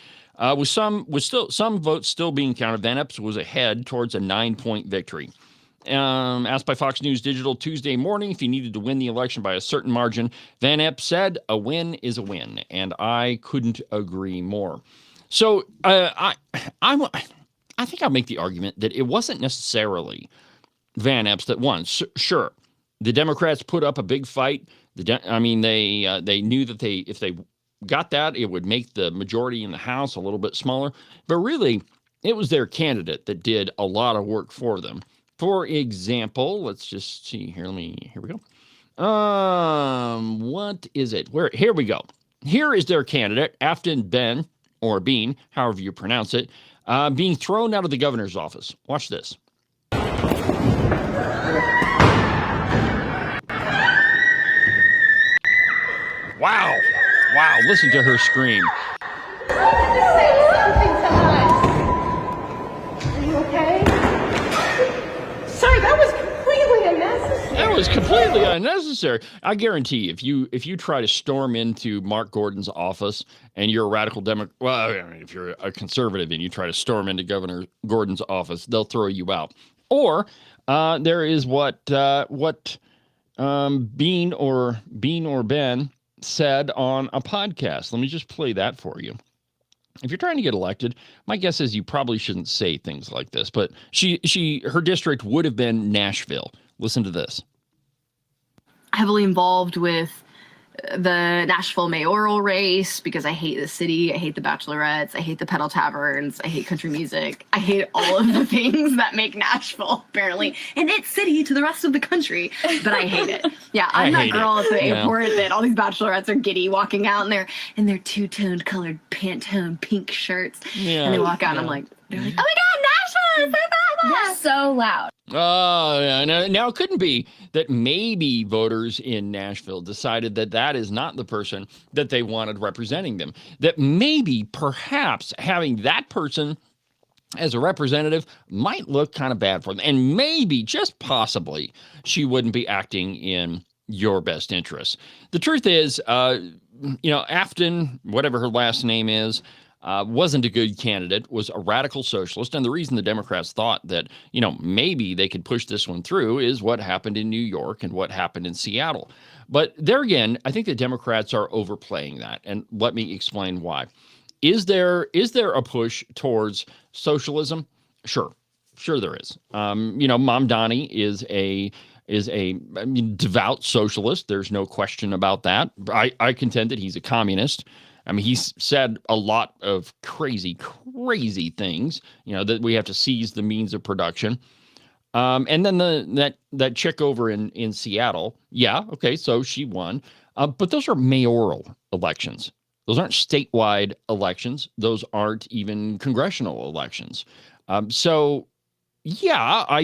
With some votes still being counted, Van Epps was ahead towards a 9-point victory. Asked by Fox News Digital Tuesday morning if he needed to win the election by a certain margin, Van Epps said, "A win is a win," and I couldn't agree more. So I think I'll make the argument that it wasn't necessarily Van Epps that won. Sure, the Democrats put up a big fight. They knew that if they got that, it would make the majority in the House a little bit smaller. But really, it was their candidate that did a lot of work for them. For example, let's just see here. Here we go. What is it? Here we go. Here is their candidate, Afton Bean, however you pronounce it, being thrown out of the governor's office. Watch this. Wow. Listen to her scream. Say something to us. Are you okay? Sir, that was completely unnecessary. That was completely unnecessary. I guarantee if you try to storm into Mark Gordon's office and you're a radical Democrat, well, I mean, if you're a conservative and you try to storm into Governor Gordon's office, they'll throw you out. Or there is what Bean or Ben said on a podcast. Let me just play that for you. If you're trying to get elected, my guess is you probably shouldn't say things like this, but her district would have been Nashville. Listen to this. Heavily involved with the Nashville mayoral race because I hate the city, I hate the bachelorettes, I hate the pedal taverns, I hate country music, I hate all of the things that make Nashville apparently an it city to the rest of the country, but I hate it. Yeah, I'm that girl at the airport that all these bachelorettes are giddy walking out in their two-toned colored Pantone pink shirts, and they walk out and I'm like, they're like, oh my God, Nashville! It's so bad. They're so loud. Oh, yeah. Now, it couldn't be that maybe voters in Nashville decided that that is not the person that they wanted representing them. That maybe, perhaps, having that person as a representative might look kind of bad for them. And maybe, just possibly, she wouldn't be acting in your best interests. The truth is, Afton, whatever her last name is, wasn't a good candidate, was a radical socialist. And the reason the Democrats thought that, maybe they could push this one through is what happened in New York and what happened in Seattle. But there again, I think the Democrats are overplaying that. And let me explain why. Is there a push towards socialism? Sure there is. Mom Donnie is a devout socialist. There's no question about that. I contend that he's a communist. I mean, he's said a lot of crazy things, that we have to seize the means of production. And then that chick over in Seattle, so she won. But those are mayoral elections. Those aren't statewide elections. Those aren't even congressional elections. I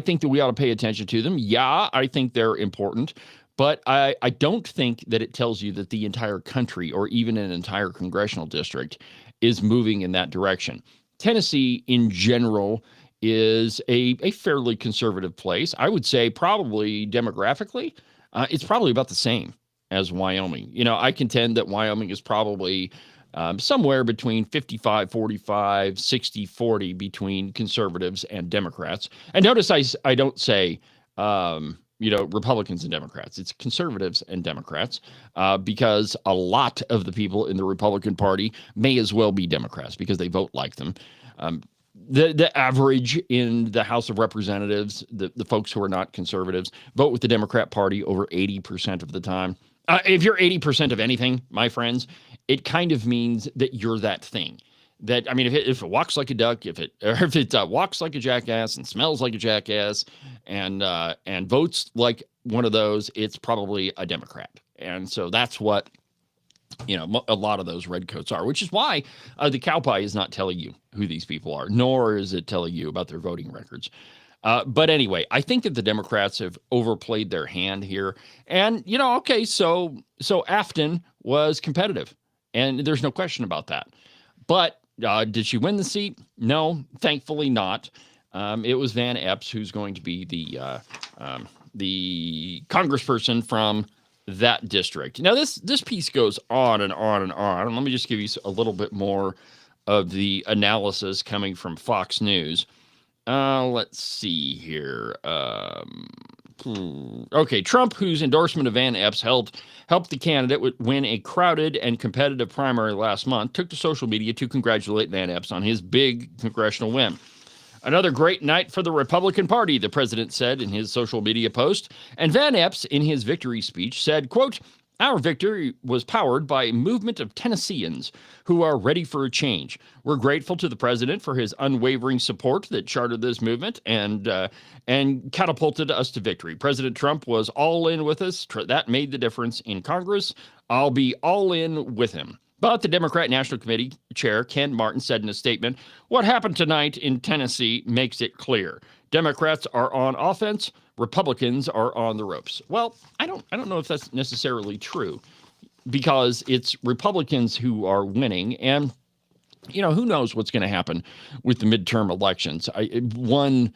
think that we ought to pay attention to them. Yeah, I think they're important. But I don't think that it tells you that the entire country or even an entire congressional district is moving in that direction. Tennessee, in general, is a fairly conservative place. I would say probably demographically, it's probably about the same as Wyoming. I contend that Wyoming is probably somewhere between 55-45, 60-40 between conservatives and Democrats. And notice I don't say Republicans and Democrats. It's conservatives and Democrats, because a lot of the people in the Republican Party may as well be Democrats because they vote like them. The average in the House of Representatives, the folks who are not conservatives, vote with the Democrat Party over 80% of the time. If you're 80% of anything, my friends, it kind of means that you're that thing. That, I mean, if it walks like a duck, if it walks like a jackass and smells like a jackass and votes like one of those, it's probably a Democrat. And so that's what, a lot of those redcoats are, which is why the Cowboy is not telling you who these people are, nor is it telling you about their voting records. But anyway, I think that the Democrats have overplayed their hand here. And, so Afton was competitive, and there's no question about that. But did she win the seat? No, thankfully not. It was Van Epps who's going to be the congressperson from that district. Now, this piece goes on and on and on. Let me just give you a little bit more of the analysis coming from Fox News. Let's see here. Okay, Trump, whose endorsement of Van Epps helped the candidate win a crowded and competitive primary last month, took to social media to congratulate Van Epps on his big congressional win. Another great night for the Republican Party, the president said in his social media post. And Van Epps, in his victory speech, said, quote, "Our victory was powered by a movement of Tennesseans who are ready for a change. We're grateful to the president for his unwavering support that chartered this movement and catapulted us to victory. President Trump was all in with us. That made the difference in Congress. I'll be all in with him." But the Democrat National Committee Chair Ken Martin said in a statement, "What happened tonight in Tennessee makes it clear. Democrats are on offense. Republicans are on the ropes." Well, I don't know if that's necessarily true, because it's Republicans who are winning, and who knows what's going to happen with the midterm elections. One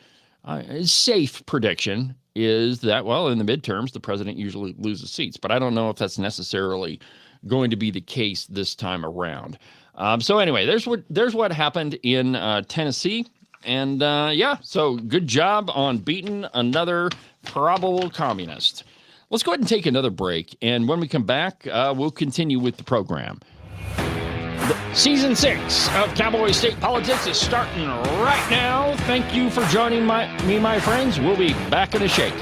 safe prediction is that, well, in the midterms, the president usually loses seats, but I don't know if that's necessarily going to be the case this time around. So anyway, there's what happened in Tennessee. And so good job on beating another probable communist. Let's go ahead and take another break. And when we come back, we'll continue with the program. Season 6 of Cowboy State Politics is starting right now. Thank you for joining me, my friends. We'll be back in a shake.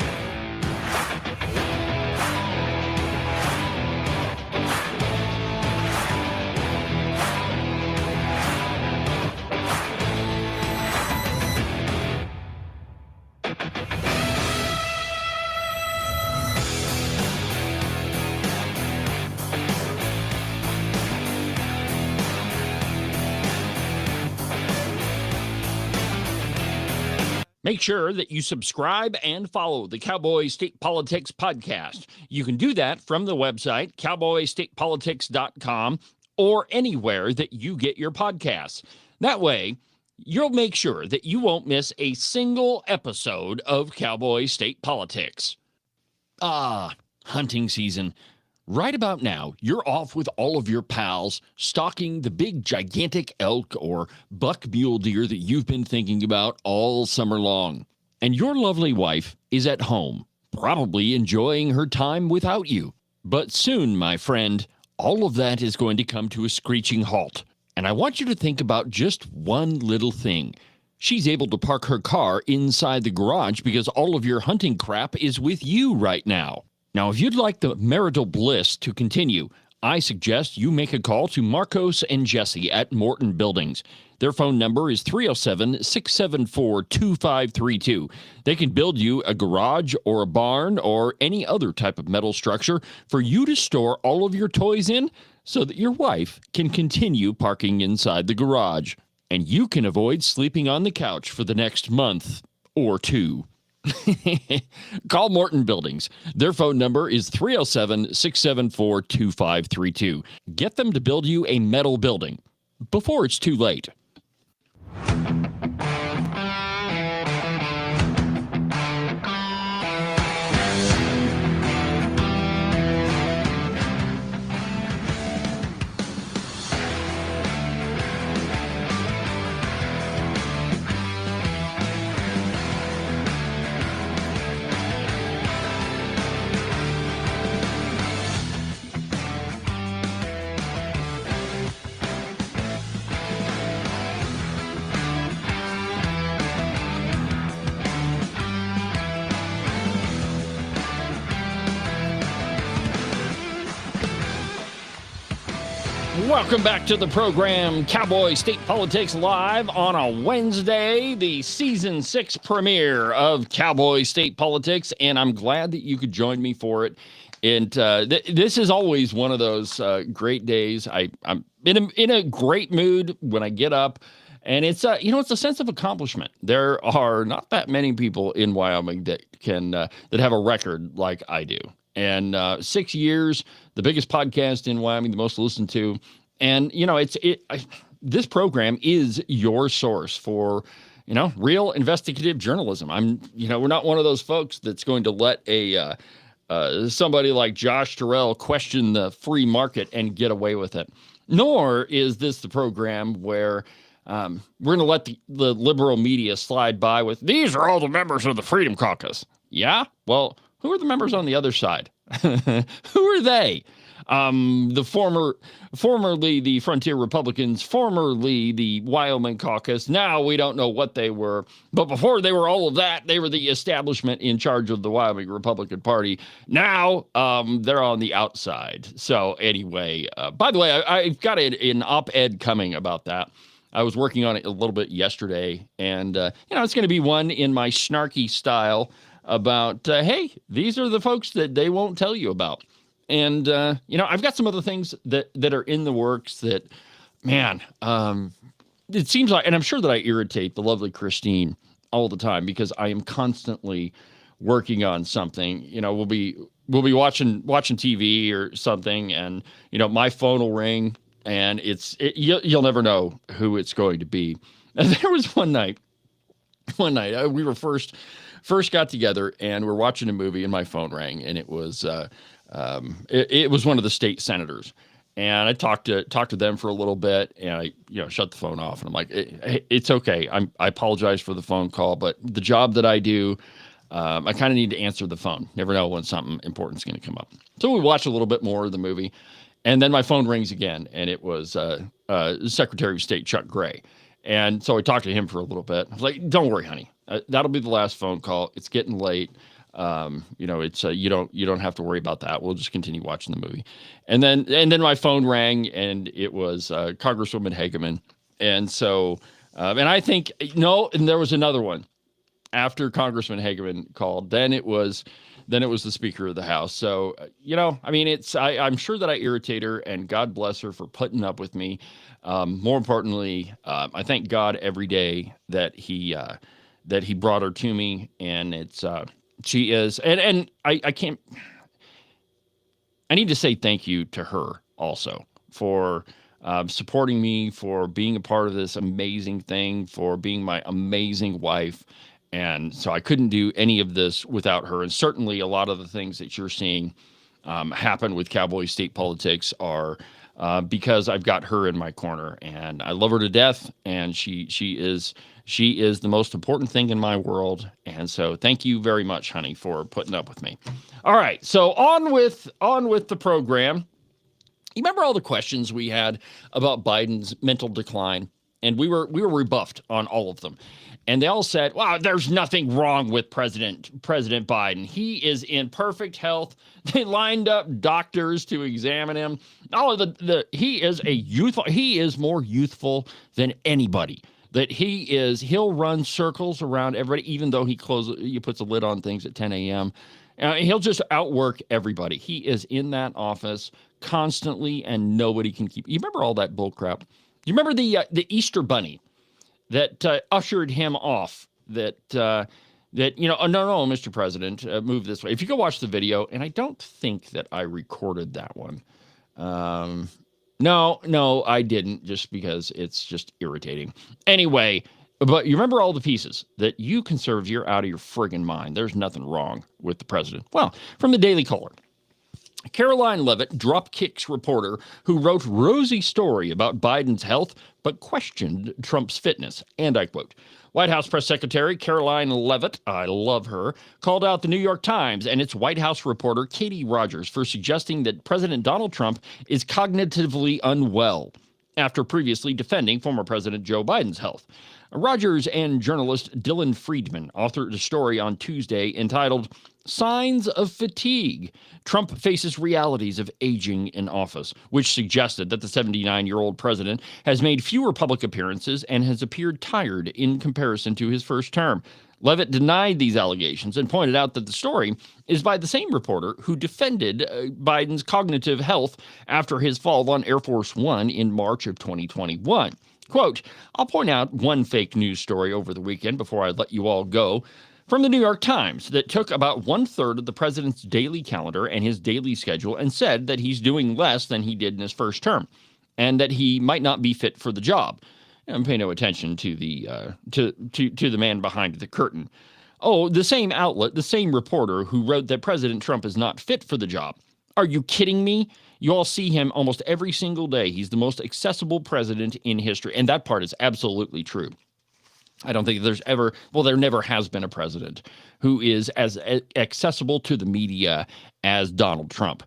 Make sure that you subscribe and follow the Cowboy State Politics podcast. You can do that from the website, cowboystatepolitics.com, or anywhere that you get your podcasts. That way, you'll make sure that you won't miss a single episode of Cowboy State Politics. Hunting season. Right about now, you're off with all of your pals, stalking the big gigantic elk or buck mule deer that you've been thinking about all summer long. And your lovely wife is at home, probably enjoying her time without you. But soon, my friend, all of that is going to come to a screeching halt. And I want you to think about just one little thing. She's able to park her car inside the garage because all of your hunting crap is with you right now. Now, if you'd like the marital bliss to continue, I suggest you make a call to Marcos and Jesse at Morton Buildings. Their phone number is 307-674-2532. They can build you a garage or a barn or any other type of metal structure for you to store all of your toys in so that your wife can continue parking inside the garage. And you can avoid sleeping on the couch for the next month or two. Call Morton Buildings. Their phone number is 307-674-2532. Get them to build you a metal building before it's too late. Welcome back to the program, Cowboy State Politics Live on a Wednesday, the Season 6 premiere of Cowboy State Politics, and I'm glad that you could join me for it. And this is always one of those great days. I'm in a great mood when I get up, and it's a sense of accomplishment. There are not that many people in Wyoming that can that have a record like I do. And 6 years, the biggest podcast in Wyoming, the most listened to. And, this program is your source for, real investigative journalism. We're not one of those folks that's going to let somebody like Josh Durrell question the free market and get away with it. Nor is this the program where we're going to let the liberal media slide by with, these are all the members of the Freedom Caucus. Yeah? Well, who are the members on the other side? Who are they? Formerly the Frontier Republicans, formerly the Wyoming Caucus. Now we don't know what they were. But before they were all of that, they were the establishment in charge of the Wyoming Republican Party. Now they're on the outside. So anyway, by the way, I've got an op-ed coming about that. I was working on it a little bit yesterday, and it's going to be one in my snarky style about, hey, these are the folks that they won't tell you about. And, I've got some other things that are in the works that, man, it seems like, and I'm sure that I irritate the lovely Christine all the time because I am constantly working on something. We'll be watching TV or something, and, my phone will ring, and you'll never know who it's going to be. And there was one night we were first got together and we're watching a movie and my phone rang, and it was it was one of the state senators, and I talked to them for a little bit, and I shut the phone off, and I'm like, it's okay. I apologize for the phone call, but the job that I do, I kind of need to answer the phone. Never know when something important is going to come up. So we watched a little bit more of the movie, and then my phone rings again, and it was Secretary of State Chuck Gray. And so I talked to him for a little bit. I was like, don't worry, honey. That'll be the last phone call. It's getting late. It's you don't have to worry about that. We'll just continue watching the movie. And then my phone rang, and it was Congresswoman Hageman. And so and I think and there was another one after Congressman Hageman called. Then it was the Speaker of the House. So I'm sure that I irritate her, and God bless her for putting up with me. More importantly, I thank God every day that he that he brought her to me, and it's she is, and I can't. I need to say thank you to her also for supporting me, for being a part of this amazing thing, for being my amazing wife. And so I couldn't do any of this without her. And certainly a lot of the things that you're seeing happen with Cowboy state politics are because I've got her in my corner, and I love her to death. And she is the most important thing in my world. And so thank you very much, honey, for putting up with me. All right. So on with the program. You remember all the questions we had about Biden's mental decline? And we were rebuffed on all of them. And they all said, wow, there's nothing wrong with President Biden. He is in perfect health. They lined up doctors to examine him. All of he is more youthful than anybody. That he'll run circles around everybody, even though he puts a lid on things at 10 a.m. He'll just outwork everybody. He is in that office constantly, and nobody can keep. You remember all that bull crap? You remember the Easter Bunny that ushered him off? Oh, no, Mr. President, move this way. If you go watch the video, and I don't think that I recorded that one. No, I didn't, just because it's just irritating. Anyway, but you remember all the pieces that you conservatives, you're out of your friggin' mind. There's nothing wrong with the president. Well, from the Daily Caller. Caroline Levitt, Dropkicks reporter who wrote rosy story about Biden's health, but questioned Trump's fitness. And I quote, White House Press Secretary Caroline Levitt, I love her, called out the New York Times and its White House reporter Katie Rogers for suggesting that President Donald Trump is cognitively unwell after previously defending former President Joe Biden's health. Rogers and journalist Dylan Friedman authored a story on Tuesday entitled Signs of Fatigue. Trump faces realities of aging in office, which suggested that the 79-year-old president has made fewer public appearances and has appeared tired in comparison to his first term. Levitt denied these allegations and pointed out that the story is by the same reporter who defended Biden's cognitive health after his fall on Air Force One in March of 2021. Quote, I'll point out one fake news story over the weekend before I let you all go. From the New York Times that took about 1/3 of the president's daily calendar and his daily schedule and said that he's doing less than he did in his first term and that he might not be fit for the job. And pay no attention to the to the man behind the curtain. Oh, the same outlet, the same reporter who wrote that President Trump is not fit for the job. Are you kidding me? You all see him almost every single day. He's the most accessible president in history. And that part is absolutely true. I don't think there never has been a president who is as accessible to the media as Donald Trump.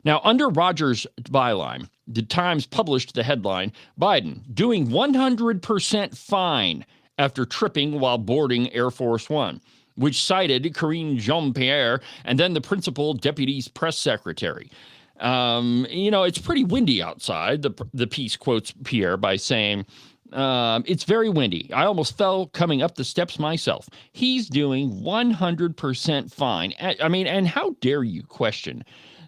Now, under Rogers' byline, the Times published the headline, Biden doing 100% fine after tripping while boarding Air Force One, which cited Karine Jean-Pierre and then the principal deputy press secretary. It's pretty windy outside. The piece quotes Pierre by saying, it's very windy. I almost fell coming up the steps myself. He's doing 100% fine. I mean, and how dare you question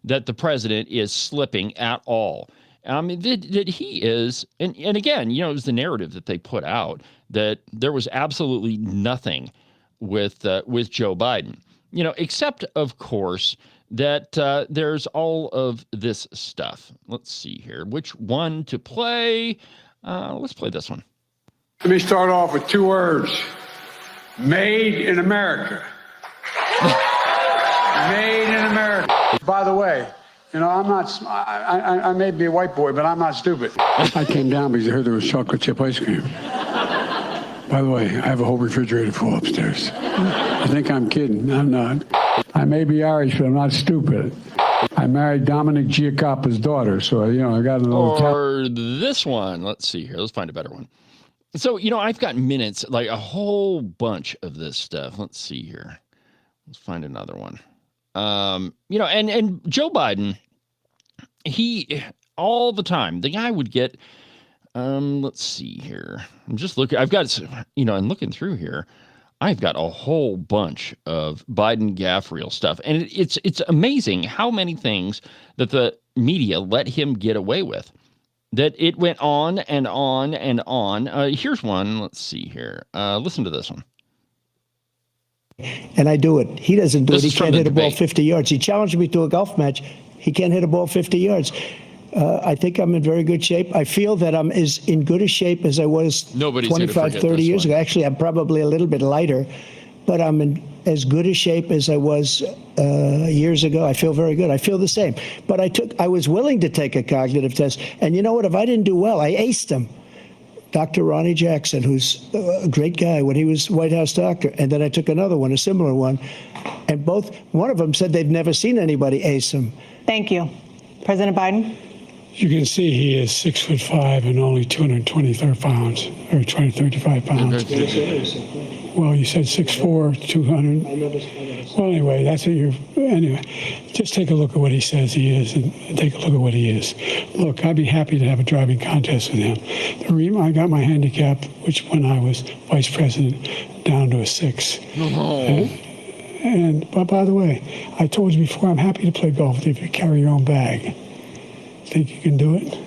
that the president is slipping at all? I mean, that he is, and again, it was the narrative that they put out that there was absolutely nothing with Joe Biden, except, of course, that there's all of this stuff. Let's see here. Which one to play? Let's play this one. Let me start off with two words. Made in America. Made in America. By the way, I'm not, I may be a white boy, but I'm not stupid. I came down because I heard there was chocolate chip ice cream. By the way, I have a whole refrigerator full upstairs. I think I'm kidding. I'm not. I may be Irish, but I'm not stupid. I married Dominic Giacoppa's daughter, so, I got a little... Or this one. Let's see here. Let's find a better one. So, I've got minutes, like a whole bunch of this stuff. Let's see here. Let's find another one. And Joe Biden, he, all the time, the guy would get, let's see here. I'm just looking, I've got, I'm looking through here. I've got a whole bunch of Biden gaffe reel stuff. And it's amazing how many things that the media let him get away with. That it went on and on and on. Here's one. Let's see here. Listen to this one. and I do it. He doesn't do This it. He is from can't the hit a ball debate. 50 yards. He challenged me to a golf match. He can't hit a ball 50 yards. I think I'm in very good shape. I feel that I'm as in good a shape as I was Nobody's gonna 25, forget 30 this years one. ago. Actually, I'm probably a little bit lighter, but I'm in as good a shape as I was years ago. I feel very good. I feel the same. But I was willing to take a cognitive test. And you know what? If I didn't do well, I aced them. Dr. Ronnie Jackson, who's a great guy when he was White House doctor. And then I took another one, a similar one. And one of them said they've never seen anybody ace him. Thank you. President Biden? You can see he is 6'5" and only 223 pounds, or 235 pounds. Well, you said 6'4", 200. Well, anyway, that's what anyway, just take a look at what he says he is and take a look at what he is. Look, I'd be happy to have a driving contest with him. The reason I got my handicap, which when I was vice president, down to a 6. But by the way, I told you before, I'm happy to play golf with you if you carry your own bag. Think you can do it?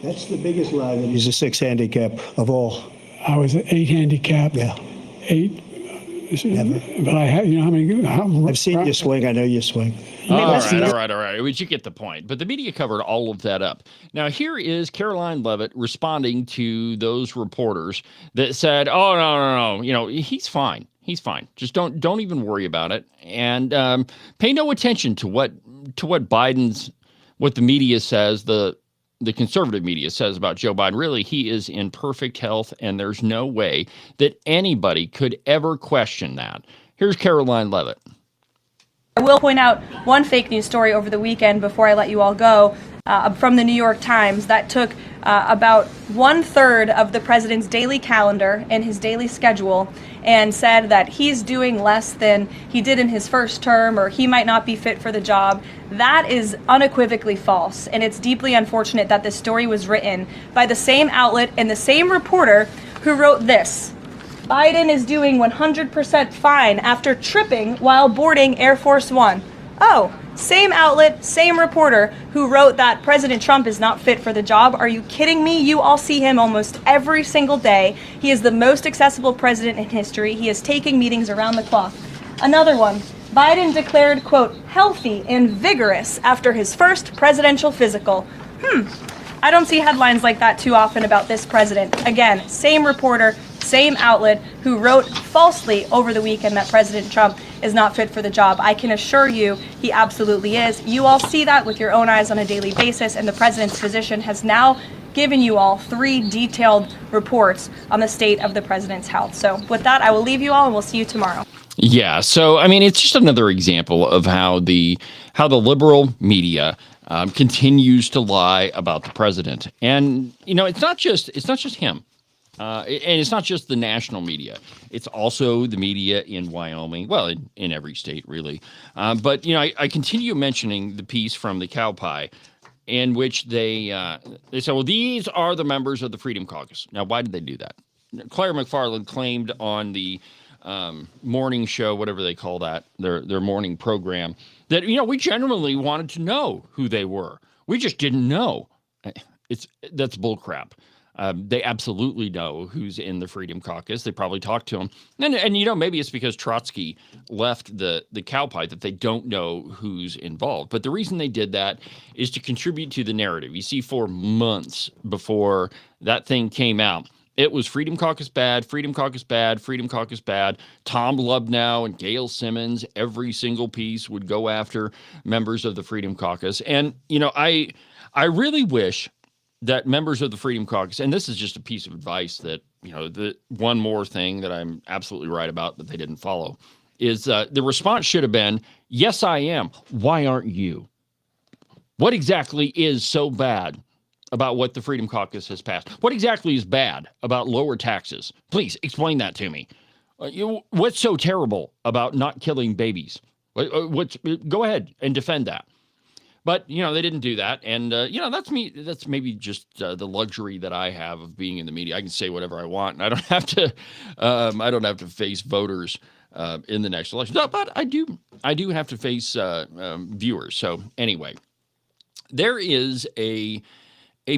That's the biggest lie that he's a 6 handicap of all. I was an 8 handicap. Yeah. 8. Never. But I had, I've seen you swing. I know you swing. All right. But you get the point. But the media covered all of that up. Now, here is Caroline Leavitt responding to those reporters that said, oh, no. He's fine. He's fine. Just don't even worry about it. And pay no attention to what the media says, the conservative media says about Joe Biden. Really, he is in perfect health, and there's no way that anybody could ever question that. Here's Caroline Leavitt. I will point out one fake news story over the weekend before I let you all go from the New York Times that took about 1/3 of the president's daily calendar and his daily schedule and said that he's doing less than he did in his first term, or he might not be fit for the job. That is unequivocally false, and it's deeply unfortunate that this story was written by the same outlet and the same reporter who wrote this. Biden is doing 100% fine after tripping while boarding Air Force One. Oh, same outlet, same reporter who wrote that President Trump is not fit for the job. Are you kidding me? You all see him almost every single day. He is the most accessible president in history. He is taking meetings around the clock. Another one. Biden declared, quote, healthy and vigorous after his first presidential physical. I don't see headlines like that too often about this president. Again, same reporter, same outlet who wrote falsely over the weekend that President Trump is not fit for the job. I can assure you he absolutely is. You all see that with your own eyes on a daily basis, and the president's physician has now given you all 3 detailed reports on the state of the president's health. So with that, I will leave you all, and we'll see you tomorrow. Yeah, so I mean, it's just another example of how the liberal media continues to lie about the president, and it's not just him, and it's not just the national media. It's also the media in Wyoming, well, in every state really. But I continue mentioning the piece from the Cowboy, in which they say, well, these are the members of the Freedom Caucus. Now, why did they do that? Claire McFarland claimed on the morning show, whatever they call that, their morning program, that we genuinely wanted to know who they were. We just didn't know. That's bullcrap. They absolutely know who's in the Freedom Caucus. They probably talked to him, and maybe it's because Trotsky left the Cowboy that they don't know who's involved. But the reason they did that is to contribute to the narrative. You see, for months before that thing came out, it was Freedom Caucus bad, Freedom Caucus bad, Freedom Caucus bad. Tom Lubnow and Gail Simmons, every single piece would go after members of the Freedom Caucus. And, I really wish that members of the Freedom Caucus, and this is just a piece of advice that, the one more thing that I'm absolutely right about that they didn't follow, is the response should have been, yes, I am. Why aren't you? What exactly is so bad about what the Freedom Caucus has passed? What exactly is bad about lower taxes? Please explain that to me. What's so terrible about not killing babies? Go ahead and defend that. But, they didn't do that. And, that's me. That's maybe just the luxury that I have of being in the media. I can say whatever I want, and I don't have to face voters in the next election. No, but I do have to face viewers. So anyway, there is a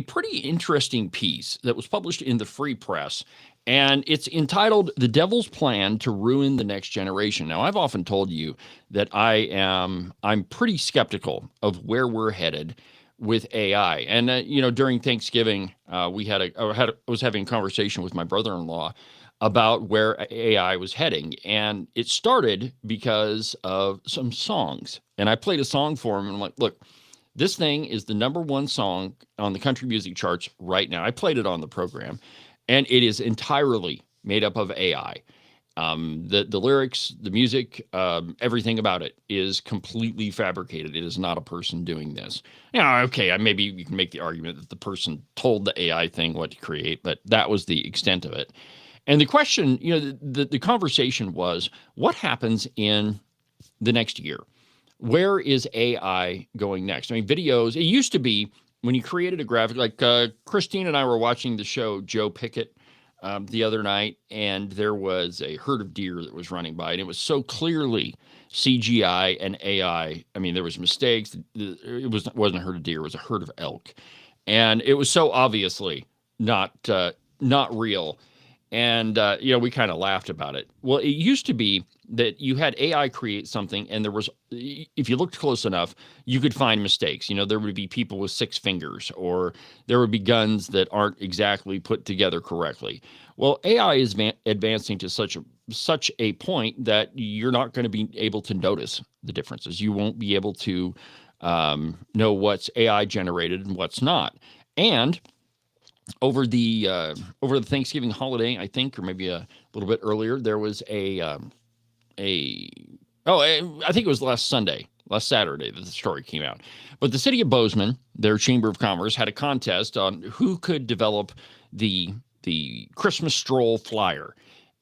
pretty interesting piece that was published in the Free Press, And it's entitled The Devil's Plan to Ruin the Next Generation. Now, I've often told you that I'm pretty skeptical of where we're headed with AI. And during Thanksgiving, I was having a conversation with my brother-in-law about where AI was heading, and it started because of some songs. And I played a song for him, and I'm like, "Look, this thing is the number one song on the country music charts right now." I played it on the program, and it is entirely made up of AI. The lyrics, the music, everything about it is completely fabricated. It is not a person doing this. Okay, maybe you can make the argument that the person told the AI thing what to create, but that was the extent of it. And the question, the conversation was, what happens in the next year? Where is AI going next? I mean, videos, it used to be when you created a graphic, like Christine and I were watching the show Joe Pickett the other night, and there was a herd of deer that was running by, and it was so clearly CGI and AI. I mean, there was mistakes. It wasn't a herd of deer; it was a herd of elk, and it was so obviously not real. And we kind of laughed about it. Well, it used to be that you had AI create something, and there was, if you looked close enough, you could find mistakes. There would be people with 6 fingers, or there would be guns that aren't exactly put together correctly. Well, AI is advancing to such a point that you're not going to be able to notice the differences. You won't be able to know what's AI generated and what's not. And over the Thanksgiving holiday, I think, or maybe a little bit earlier, there was I think it was last Saturday that the story came out. But the city of Bozeman, their Chamber of Commerce, had a contest on who could develop the Christmas stroll flyer.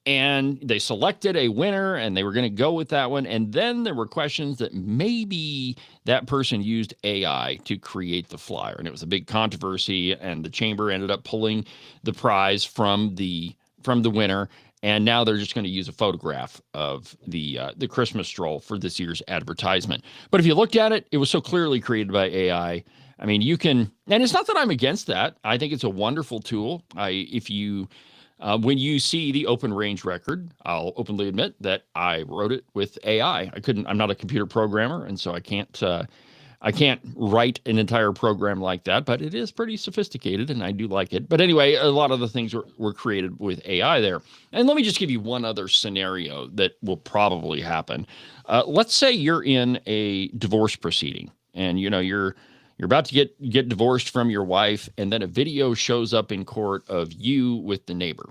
And they selected a winner, and they were going to go with that one. And then there were questions that maybe that person used AI to create the flyer. And it was a big controversy, and the chamber ended up pulling the prize from the winner. And now they're just going to use a photograph of the Christmas stroll for this year's advertisement. But if you looked at it, it was so clearly created by AI. I mean, you can, and it's not that I'm against that. I think it's a wonderful tool. When you see the open range record, I'll openly admit that I wrote it with AI. I'm not a computer programmer, and so I can't write an entire program like that, but it is pretty sophisticated, and I do like it. But anyway, a lot of the things were created with AI there. And let me just give you one other scenario that will probably happen. Let's say you're in a divorce proceeding, and you're about to get divorced from your wife, and then a video shows up in court of you with the neighbor.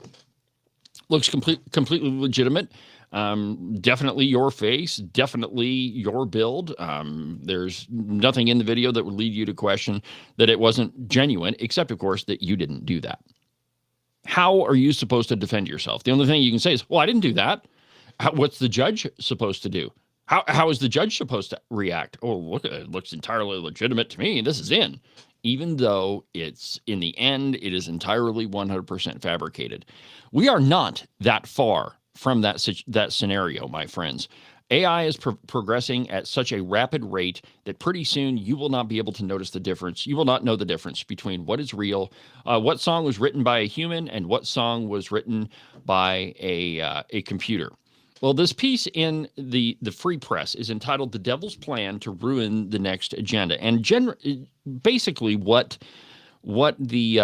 Looks completely legitimate. Definitely your face, definitely your build. There's nothing in the video that would lead you to question that it wasn't genuine, except, of course, that you didn't do that. How are you supposed to defend yourself? The only thing you can say is, well, I didn't do that. What's the judge supposed to do? How is the judge supposed to react? Oh, look, it looks entirely legitimate to me. This is in. Even though it's, in the end, it is entirely 100% fabricated. We are not that far from that scenario, my friends. AI is progressing at such a rapid rate that pretty soon you will not be able to notice the difference. You will not know the difference between what is real, what song was written by a human, and what song was written by a computer. Well, this piece in the Free Press is entitled "The Devil's Plan to Ruin the Next Agenda," and basically what the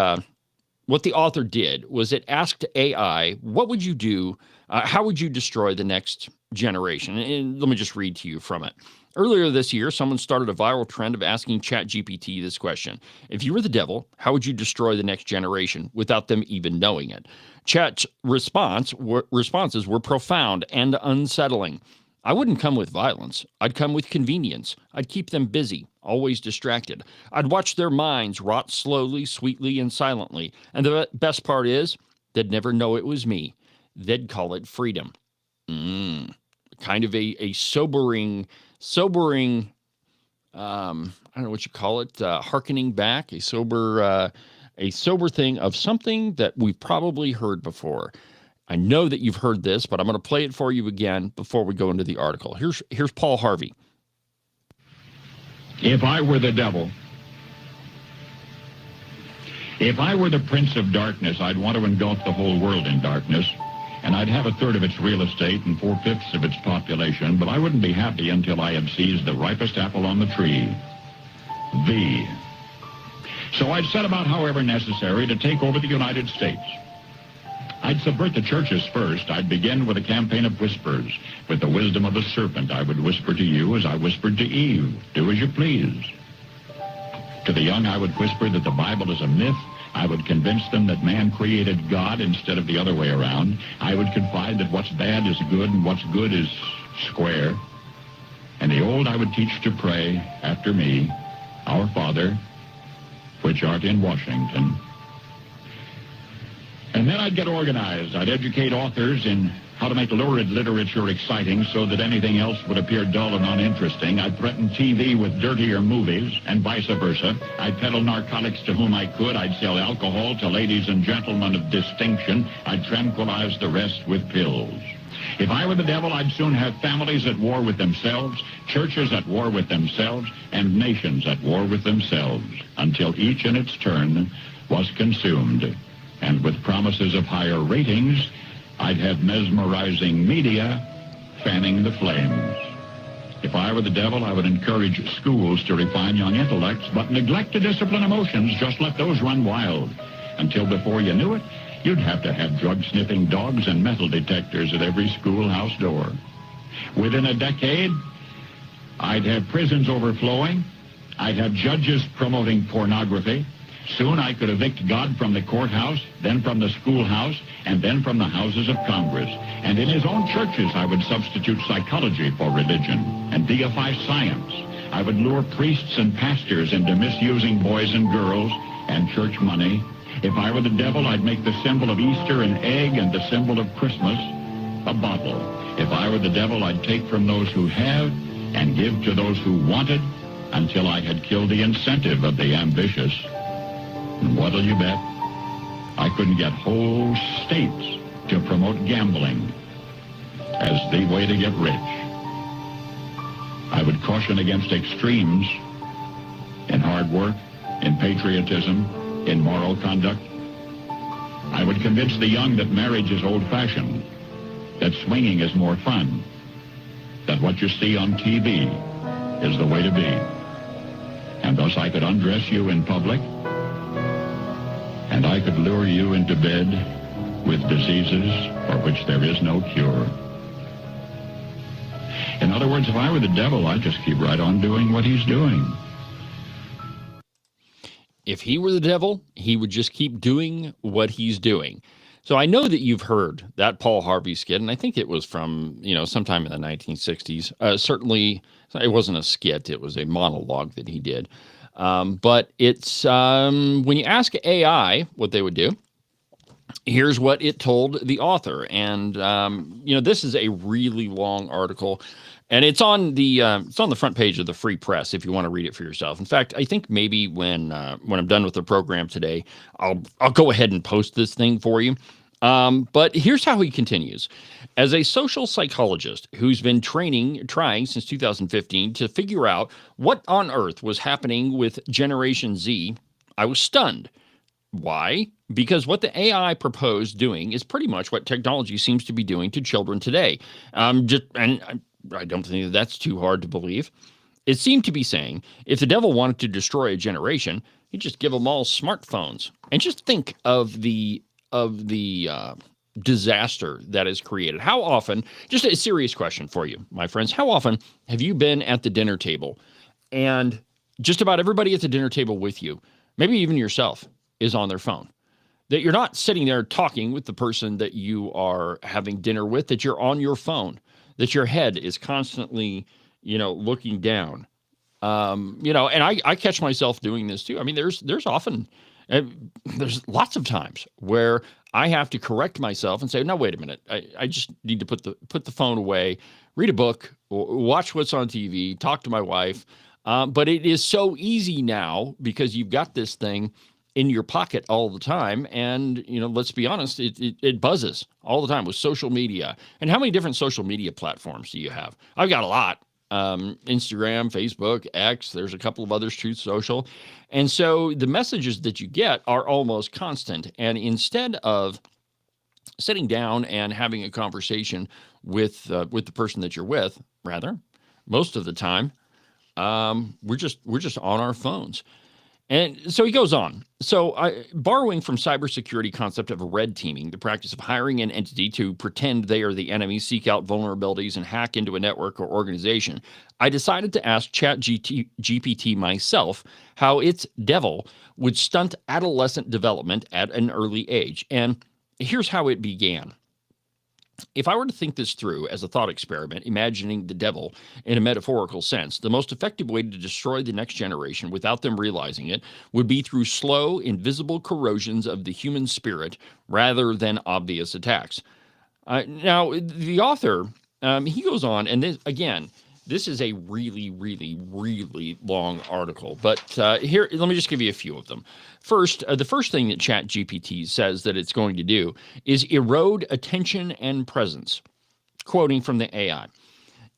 author did was it asked AI, "What would you do? How would you destroy the next generation?" And let me just read to you from it. Earlier this year, someone started a viral trend of asking ChatGPT this question: if you were the devil, how would you destroy the next generation without them even knowing it? Chat's responses were profound and unsettling. I wouldn't come with violence. I'd come with convenience. I'd keep them busy, always distracted. I'd watch their minds rot slowly, sweetly, and silently. And the best part is, they'd never know it was me. They'd call it freedom. Kind of a sobering, I don't know what you call it, hearkening back, a sober thing of something that we've probably heard before. I know that you've heard this, but I'm going to play it for you again before we go into the article. Here's Paul Harvey. If I were the devil, If I were the prince of darkness, I'd want to engulf the whole world in darkness, and I'd have a third of its real estate and 4/5 of its population, but I wouldn't be happy until I had seized the ripest apple on the tree. V. So I'd set about, however necessary, to take over the United States. I'd subvert the churches first. I'd begin with a campaign of whispers. With the wisdom of the serpent, I would whisper to you as I whispered to Eve, do as you please. To the young, I would whisper that the Bible is a myth. I would convince them that man created God instead of the other way around. I would confide that what's bad is good and what's good is square. And the old I would teach to pray after me, Our Father, which art in Washington. And then I'd get organized. I'd educate authors in how to make lurid literature exciting so that anything else would appear dull and uninteresting. I'd threaten TV with dirtier movies and vice versa. I'd peddle narcotics to whom I could. I'd sell alcohol to ladies and gentlemen of distinction. I'd tranquilize the rest with pills. If I were the devil, I'd soon have families at war with themselves, churches at war with themselves, and nations at war with themselves, until each in its turn was consumed. And with promises of higher ratings, I'd have mesmerizing media fanning the flames. If I were the devil, I would encourage schools to refine young intellects, but neglect to discipline emotions. Just let those run wild. Until before you knew it, you'd have to have drug-sniffing dogs and metal detectors at every schoolhouse door. Within a decade, I'd have prisons overflowing. I'd have judges promoting pornography. Soon I could evict God from the courthouse, then from the schoolhouse, and then from the houses of Congress. And in his own churches, I would substitute psychology for religion and deify science. I would lure priests and pastors into misusing boys and girls and church money. If I were the devil, I'd make the symbol of Easter an egg and the symbol of Christmas a bottle. If I were the devil, I'd take from those who have and give to those who wanted until I had killed the incentive of the ambitious. And what'll you bet? I couldn't get whole states to promote gambling as the way to get rich. I would caution against extremes in hard work, in patriotism, in moral conduct. I would convince the young that marriage is old-fashioned, that swinging is more fun, that what you see on TV is the way to be. And thus I could undress you in public, and I could lure you into bed with diseases for which there is no cure. In other words, if I were the devil, I'd just keep right on doing what he's doing. If he were the devil, he would just keep doing what he's doing. So I know that you've heard that Paul Harvey skit, and I think it was from, sometime in the 1960s. Certainly, it wasn't a skit. It was a monologue that he did. But it's when you ask AI what they would do, here's what it told the author. And, this is a really long article. And it's on the front page of the Free Press if you want to read it for yourself. In fact, I think maybe when I'm done with the program today, I'll go ahead and post this thing for you. But here's how he continues. As a social psychologist who's been trying since 2015 to figure out what on earth was happening with Generation Z, I was stunned. Why? Because what the AI proposed doing is pretty much what technology seems to be doing to children today. I don't think that's too hard to believe. It seemed to be saying if the devil wanted to destroy a generation, he'd just give them all smartphones. And just think of the disaster that is created. How often, just a serious question for you, my friends, how often have you been at the dinner table and just about everybody at the dinner table with you, maybe even yourself, is on their phone? That you're not sitting there talking with the person that you are having dinner with, that you're on your phone, that your head is constantly, looking down. And I catch myself doing this too. I mean, there's lots of times where I have to correct myself and say, no, wait a minute. I just need to put the phone away, read a book, watch what's on TV, talk to my wife. But it is so easy now because you've got this thing in your pocket all the time. And, let's be honest, it buzzes all the time with social media. And how many different social media platforms do you have? I've got a lot. Instagram, Facebook, X. There's a couple of others, Truth Social. And so the messages that you get are almost constant. And instead of sitting down and having a conversation with the person that you're with, rather, most of the time, we're just on our phones. And so he goes on. So borrowing from cybersecurity concept of red teaming, the practice of hiring an entity to pretend they are the enemy, seek out vulnerabilities, and hack into a network or organization, I decided to ask ChatGPT myself how its devil would stunt adolescent development at an early age. And here's how it began. If I were to think this through as a thought experiment, imagining the devil in a metaphorical sense, the most effective way to destroy the next generation without them realizing it would be through slow, invisible corrosions of the human spirit rather than obvious attacks. Now, the author, he goes on, and this is a really, really, really long article, but here, let me just give you a few of them. First, the first thing that ChatGPT says that it's going to do is erode attention and presence. Quoting from the AI,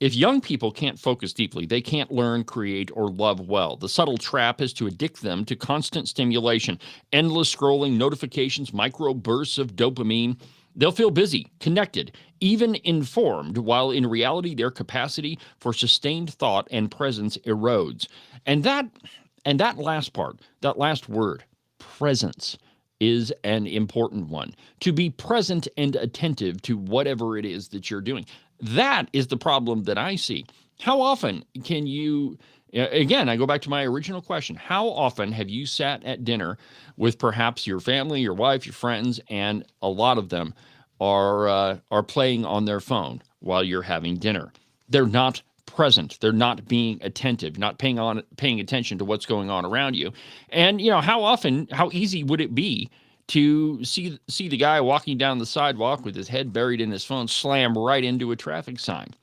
if young people can't focus deeply, they can't learn, create, or love well. The subtle trap is to addict them to constant stimulation, endless scrolling, notifications, micro bursts of dopamine. They'll feel busy, connected, even informed, while in reality their capacity for sustained thought and presence erodes. And that last part, that last word, presence, is an important one. To be present and attentive to whatever it is that you're doing. That is the problem that I see. How often can you, again, I go back to my original question, how often have you sat at dinner with perhaps your family, your wife, your friends, and a lot of them are playing on their phone while you're having dinner? They're not present. They're not being attentive, not paying attention to what's going on around you. And how easy would it be to see the guy walking down the sidewalk with his head buried in his phone slam right into a traffic sign?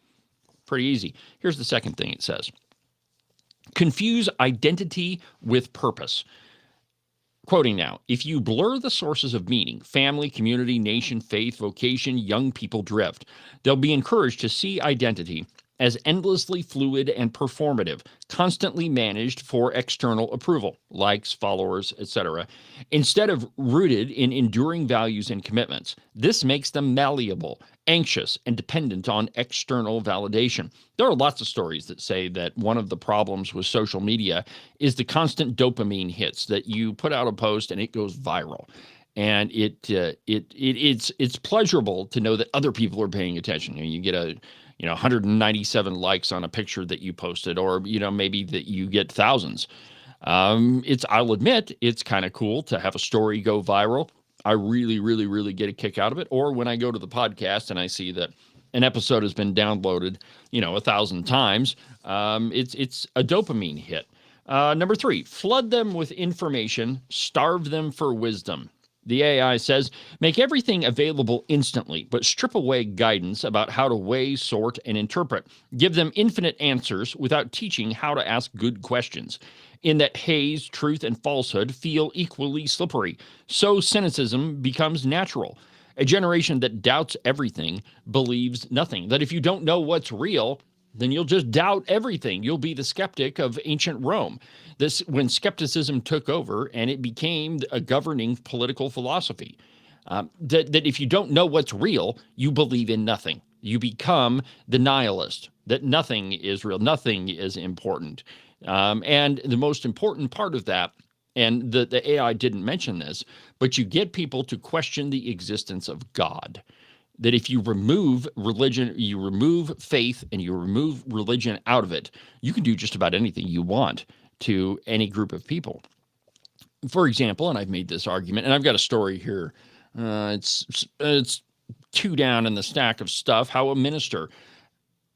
Pretty easy. Here's the second thing it says. Confuse identity with purpose. Quoting now, if you blur the sources of meaning, family, community, nation, faith, vocation, young people drift. They'll be encouraged to see identity as endlessly fluid and performative, constantly managed for external approval, likes, followers, etc., instead of rooted in enduring values and commitments. This makes them malleable, anxious, and dependent on external validation. There are lots of stories that say that one of the problems with social media is the constant dopamine hits, that you put out a post and it goes viral. And it's pleasurable to know that other people are paying attention. You get 197 likes on a picture that you posted, or maybe that you get thousands. I'll admit, it's kind of cool to have a story go viral. I really, really, really get a kick out of it. Or when I go to the podcast and I see that an episode has been downloaded, 1,000 times, it's a dopamine hit. Number 3, flood them with information, starve them for wisdom. The AI says, make everything available instantly, but strip away guidance about how to weigh, sort, and interpret. Give them infinite answers without teaching how to ask good questions. In that haze, truth, and falsehood feel equally slippery. So cynicism becomes natural. A generation that doubts everything believes nothing. That if you don't know what's real, then you'll just doubt everything. You'll be the skeptic of ancient Rome. This when skepticism took over and it became a governing political philosophy. That if you don't know what's real, you believe in nothing. You become the nihilist, that nothing is real, nothing is important. And the most important part of that, and the AI didn't mention this, but you get people to question the existence of God. That if you remove religion, you remove faith, and you remove religion out of it, you can do just about anything you want to any group of people. For example, and I've made this argument, and I've got a story here. It's 2 down in the stack of stuff, how a minister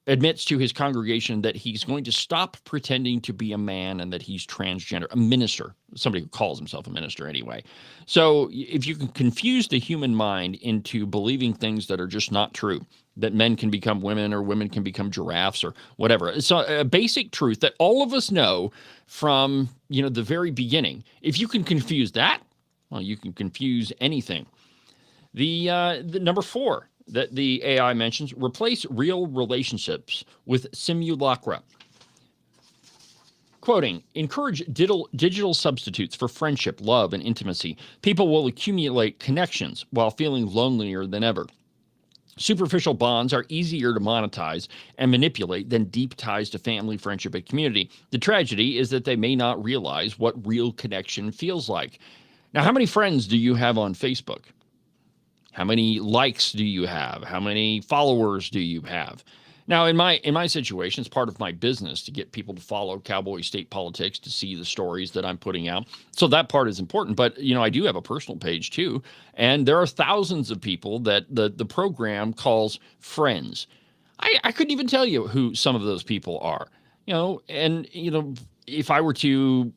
admits to his congregation that he's going to stop pretending to be a man and that he's transgender. A minister, somebody who calls himself a minister anyway. So if you can confuse the human mind into believing things that are just not true, that men can become women or women can become giraffes or whatever. It's a basic truth that all of us know from, the very beginning. If you can confuse that, well, you can confuse anything. The number 4, that the AI mentions, replace real relationships with simulacra. Quoting, encourage digital substitutes for friendship, love, and intimacy. People will accumulate connections while feeling lonelier than ever. Superficial bonds are easier to monetize and manipulate than deep ties to family, friendship, and community. The tragedy is that they may not realize what real connection feels like. Now, how many friends do you have on Facebook? How many likes do you have? How many followers do you have? Now, in my situation, it's part of my business to get people to follow Cowboy state politics, to see the stories that I'm putting out. So that part is important. But, I do have a personal page too. And there are thousands of people that the program calls friends. I couldn't even tell you who some of those people are, if I were to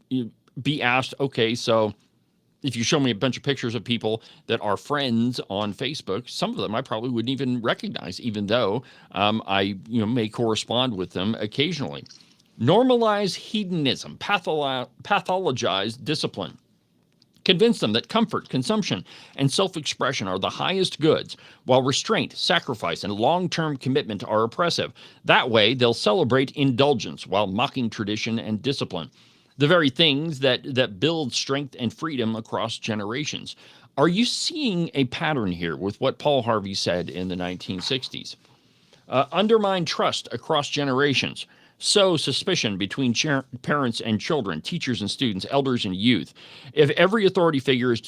be asked, okay, so if you show me a bunch of pictures of people that are friends on Facebook, some of them I probably wouldn't even recognize, even though I may correspond with them occasionally. Normalize hedonism, pathologize discipline. Convince them that comfort, consumption, and self-expression are the highest goods, while restraint, sacrifice, and long-term commitment are oppressive. That way, they'll celebrate indulgence while mocking tradition and discipline. The very things that build strength and freedom across generations. Are you seeing a pattern here with what Paul Harvey said in the 1960s? Undermine trust across generations. Sow suspicion between parents and children, teachers and students, elders and youth. If every authority figure is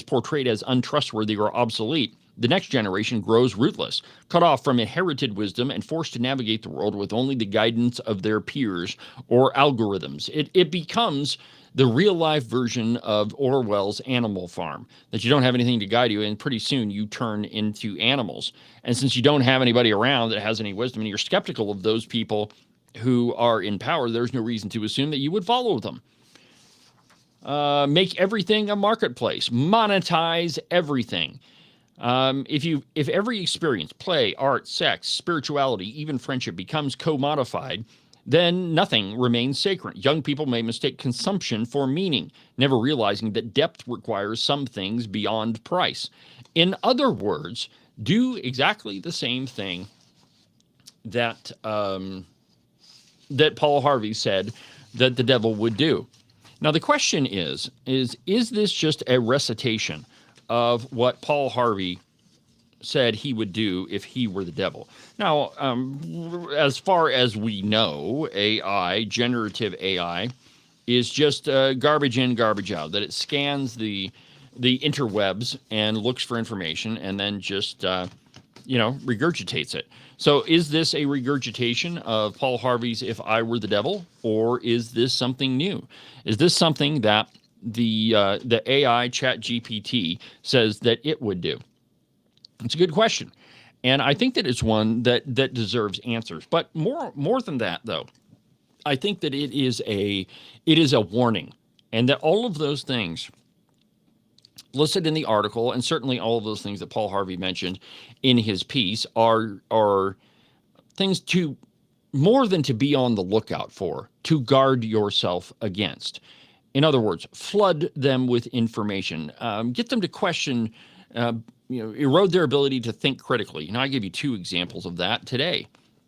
portrayed as untrustworthy or obsolete, the next generation grows rootless, cut off from inherited wisdom and forced to navigate the world with only the guidance of their peers or algorithms. It becomes the real-life version of Orwell's Animal Farm, that you don't have anything to guide you, and pretty soon you turn into animals. And since you don't have anybody around that has any wisdom, and you're skeptical of those people who are in power, there's no reason to assume that you would follow them. Make everything a marketplace. Monetize everything. If every experience, play, art, sex, spirituality, even friendship becomes commodified, then nothing remains sacred. Young people may mistake consumption for meaning, never realizing that depth requires some things beyond price. In other words, do exactly the same thing that Paul Harvey said that the devil would do. Now, the question is this just a recitation of what Paul Harvey said he would do if he were the devil? Now, as far as we know, AI, generative AI, is just garbage in, garbage out, that it scans the interwebs and looks for information and then just, regurgitates it. So is this a regurgitation of Paul Harvey's If I Were the Devil, or is this something new? Is this something that the AI ChatGPT says that it would do? It's a good question. And I think that it's one that deserves answers. But more than that, though, I think that it is a warning, and that all of those things listed in the article, and certainly all of those things that Paul Harvey mentioned in his piece, are things to more than to be on the lookout for, to guard yourself against. In other words, flood them with information, get them to question, erode their ability to think critically. And I give you two examples of that today,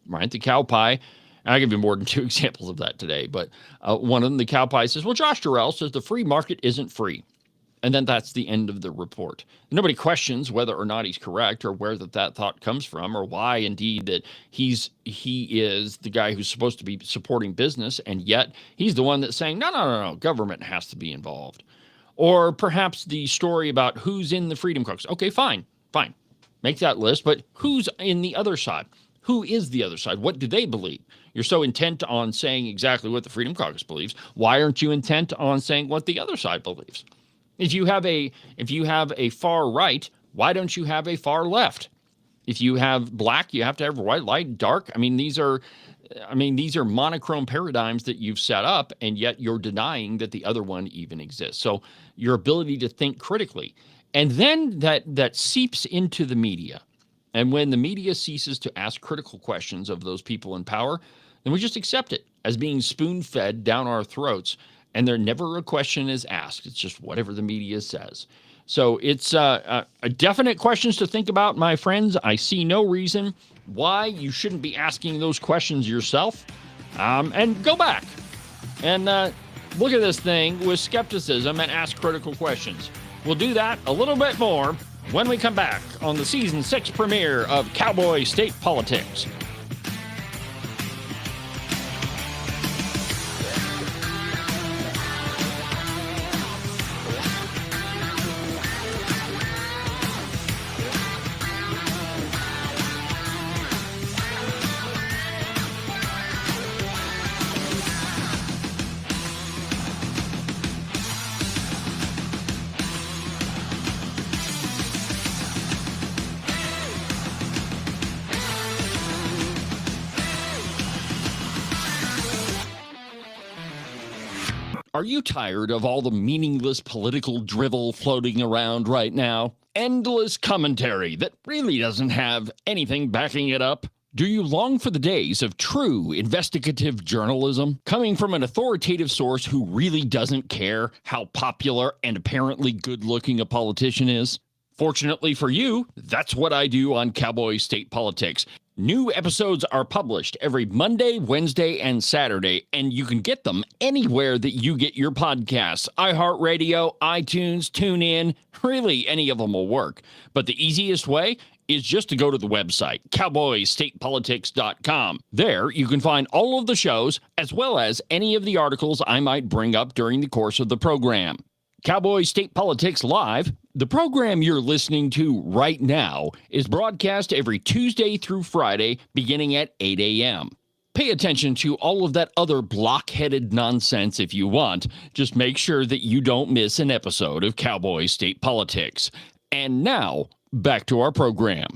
right? The cow pie. I'll give you more than two examples of that today, but one of them, the cow pie, says, well, Josh Durrell says the free market isn't free. And then that's the end of the report. Nobody questions whether or not he's correct, or where that thought comes from, or why indeed that he is the guy who's supposed to be supporting business, and yet he's the one that's saying, no, government has to be involved. Or perhaps the story about who's in the Freedom Caucus. Okay, fine. Make that list, but who's in the other side? Who is the other side? What do they believe? You're so intent on saying exactly what the Freedom Caucus believes. Why aren't you intent on saying what the other side believes? If you have a far right, why don't you have a far left? If you have black, you have to have white, light, dark. These are monochrome paradigms that you've set up, and yet you're denying that the other one even exists. So your ability to think critically, and then that seeps into the media. And when the media ceases to ask critical questions of those people in power, then we just accept it as being spoon-fed down our throats. and there never a question is asked. It's just whatever the media says. So it's a definite questions to think about, my friends. I see no reason why you shouldn't be asking those questions yourself. And go back and look at this thing with skepticism and ask critical questions. We'll do that a little bit more when we come back on the Season 6 premiere of Cowboy State Politics. Are you tired of all the meaningless political drivel floating around right now? Endless commentary that really doesn't have anything backing it up? Do you long for the days of true investigative journalism coming from an authoritative source who really doesn't care how popular and apparently good-looking a politician is? Fortunately for you, that's what I do on Cowboy State Politics. New episodes are published every Monday, Wednesday, and Saturday, and you can get them anywhere that you get your podcasts. iHeartRadio, iTunes, TuneIn, really any of them will work. But the easiest way is just to go to the website, cowboystatepolitics.com. There, you can find all of the shows, as well as any of the articles I might bring up during the course of the program. Cowboy State Politics Live, the program you're listening to right now, is broadcast every Tuesday through Friday, beginning at 8 a.m. Pay attention to all of that other block-headed nonsense if you want. Just make sure that you don't miss an episode of Cowboy State Politics. And now, back to our program.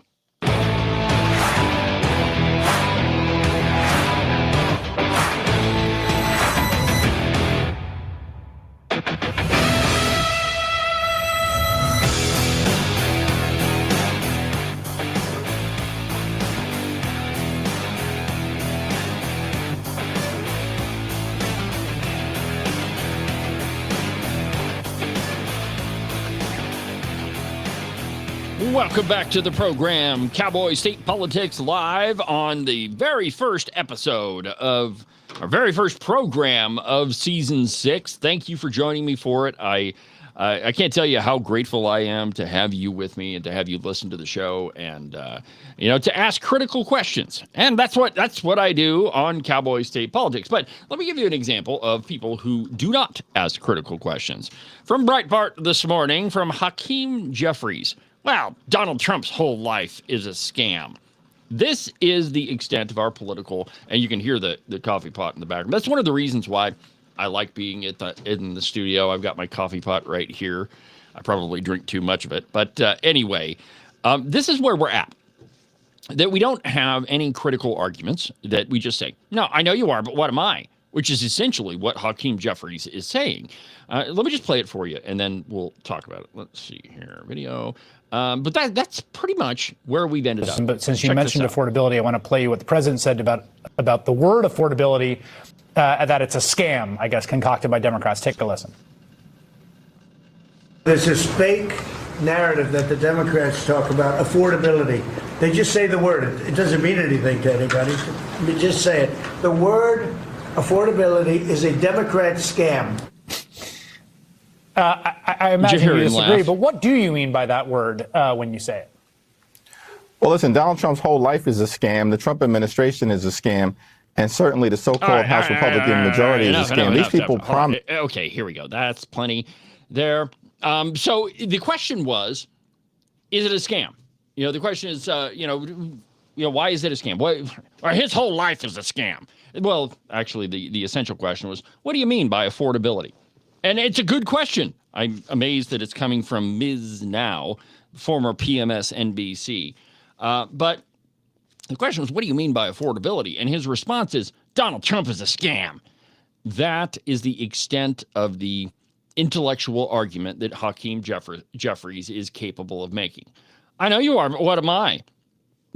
Welcome back to the program, Cowboy State Politics Live, on the very first episode of our very first program of Season 6. Thank you for joining me for it. I can't tell you how grateful I am to have you with me and to have you listen to the show and, to ask critical questions. And that's what I do on Cowboy State Politics. But let me give you an example of people who do not ask critical questions. From Breitbart this morning, from Hakeem Jeffries. Well, Donald Trump's whole life is a scam. This is the extent of our political, and you can hear the coffee pot in the background. That's one of the reasons why I like being in the studio. I've got my coffee pot right here. I probably drink too much of it. But anyway, this is where we're at. That we don't have any critical arguments, that we just say, no, I know you are, but what am I? Which is essentially what Hakeem Jeffries is saying. Let me just play it for you, and then we'll talk about it. Let's see here, video. But that's pretty much where we've ended up. But since you mentioned affordability, I want to play you what the president said about the word affordability, that it's a scam, I guess, concocted by Democrats. Take a listen. There's this fake narrative that the Democrats talk about, affordability. They just say the word. It doesn't mean anything to anybody. Just say it. The word affordability is a Democrat scam. I imagine you disagree, but what do you mean by that word when you say it? Well, listen, Donald Trump's whole life is a scam. The Trump administration is a scam. And certainly the so-called House Republican majority is a scam. These people promise. Okay, here we go. That's plenty there. So the question was, is it a scam? The question is, why is it a scam? His whole life is a scam. Well, actually, the essential question was, what do you mean by affordability? And it's a good question. I'm amazed that it's coming from Ms. Now, former PMS NBC. But the question was, what do you mean by affordability? And his response is, Donald Trump is a scam. That is the extent of the intellectual argument that Hakeem Jeffries is capable of making. I know you are, but what am I?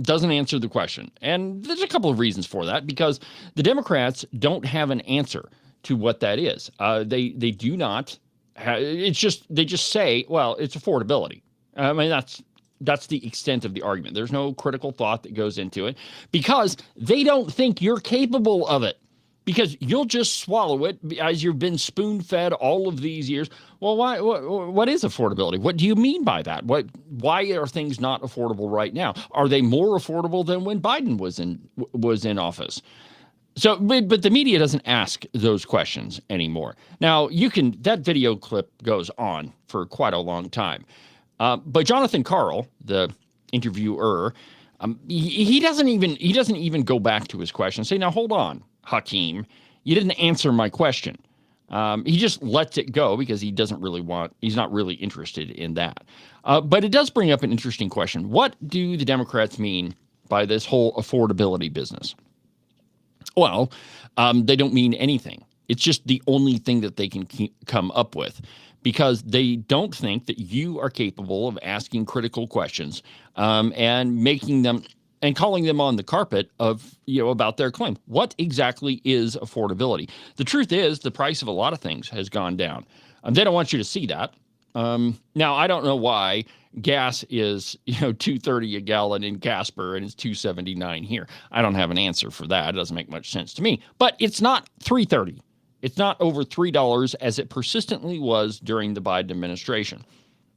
Doesn't answer the question. And there's a couple of reasons for that, because the Democrats don't have an answer to what that is. They do not. It's just they just say, well, it's affordability. I mean, that's the extent of the argument. There's no critical thought that goes into it because they don't think you're capable of it. Because you'll just swallow it as you've been spoon-fed all of these years. Well, why? What is affordability? What do you mean by that? Why are things not affordable right now? Are they more affordable than when Biden was in office? So, but the media doesn't ask those questions anymore. Now, that video clip goes on for quite a long time. But Jonathan Karl, the interviewer, he doesn't even go back to his question and say, now hold on, Hakeem, you didn't answer my question. He just lets it go because he's not really interested in that. But it does bring up an interesting question. What do the Democrats mean by this whole affordability business? Well, they don't mean anything. It's just the only thing that they can come up with because they don't think that you are capable of asking critical questions and making them and calling them on the carpet about their claim. What exactly is affordability? The truth is the price of a lot of things has gone down. They don't want you to see that. Now, I don't know why gas is $2.30 a gallon in Casper and it's $2.79 here. I don't have an answer for that. It doesn't make much sense to me. But it's not $3.30. It's not over $3 as it persistently was during the Biden administration.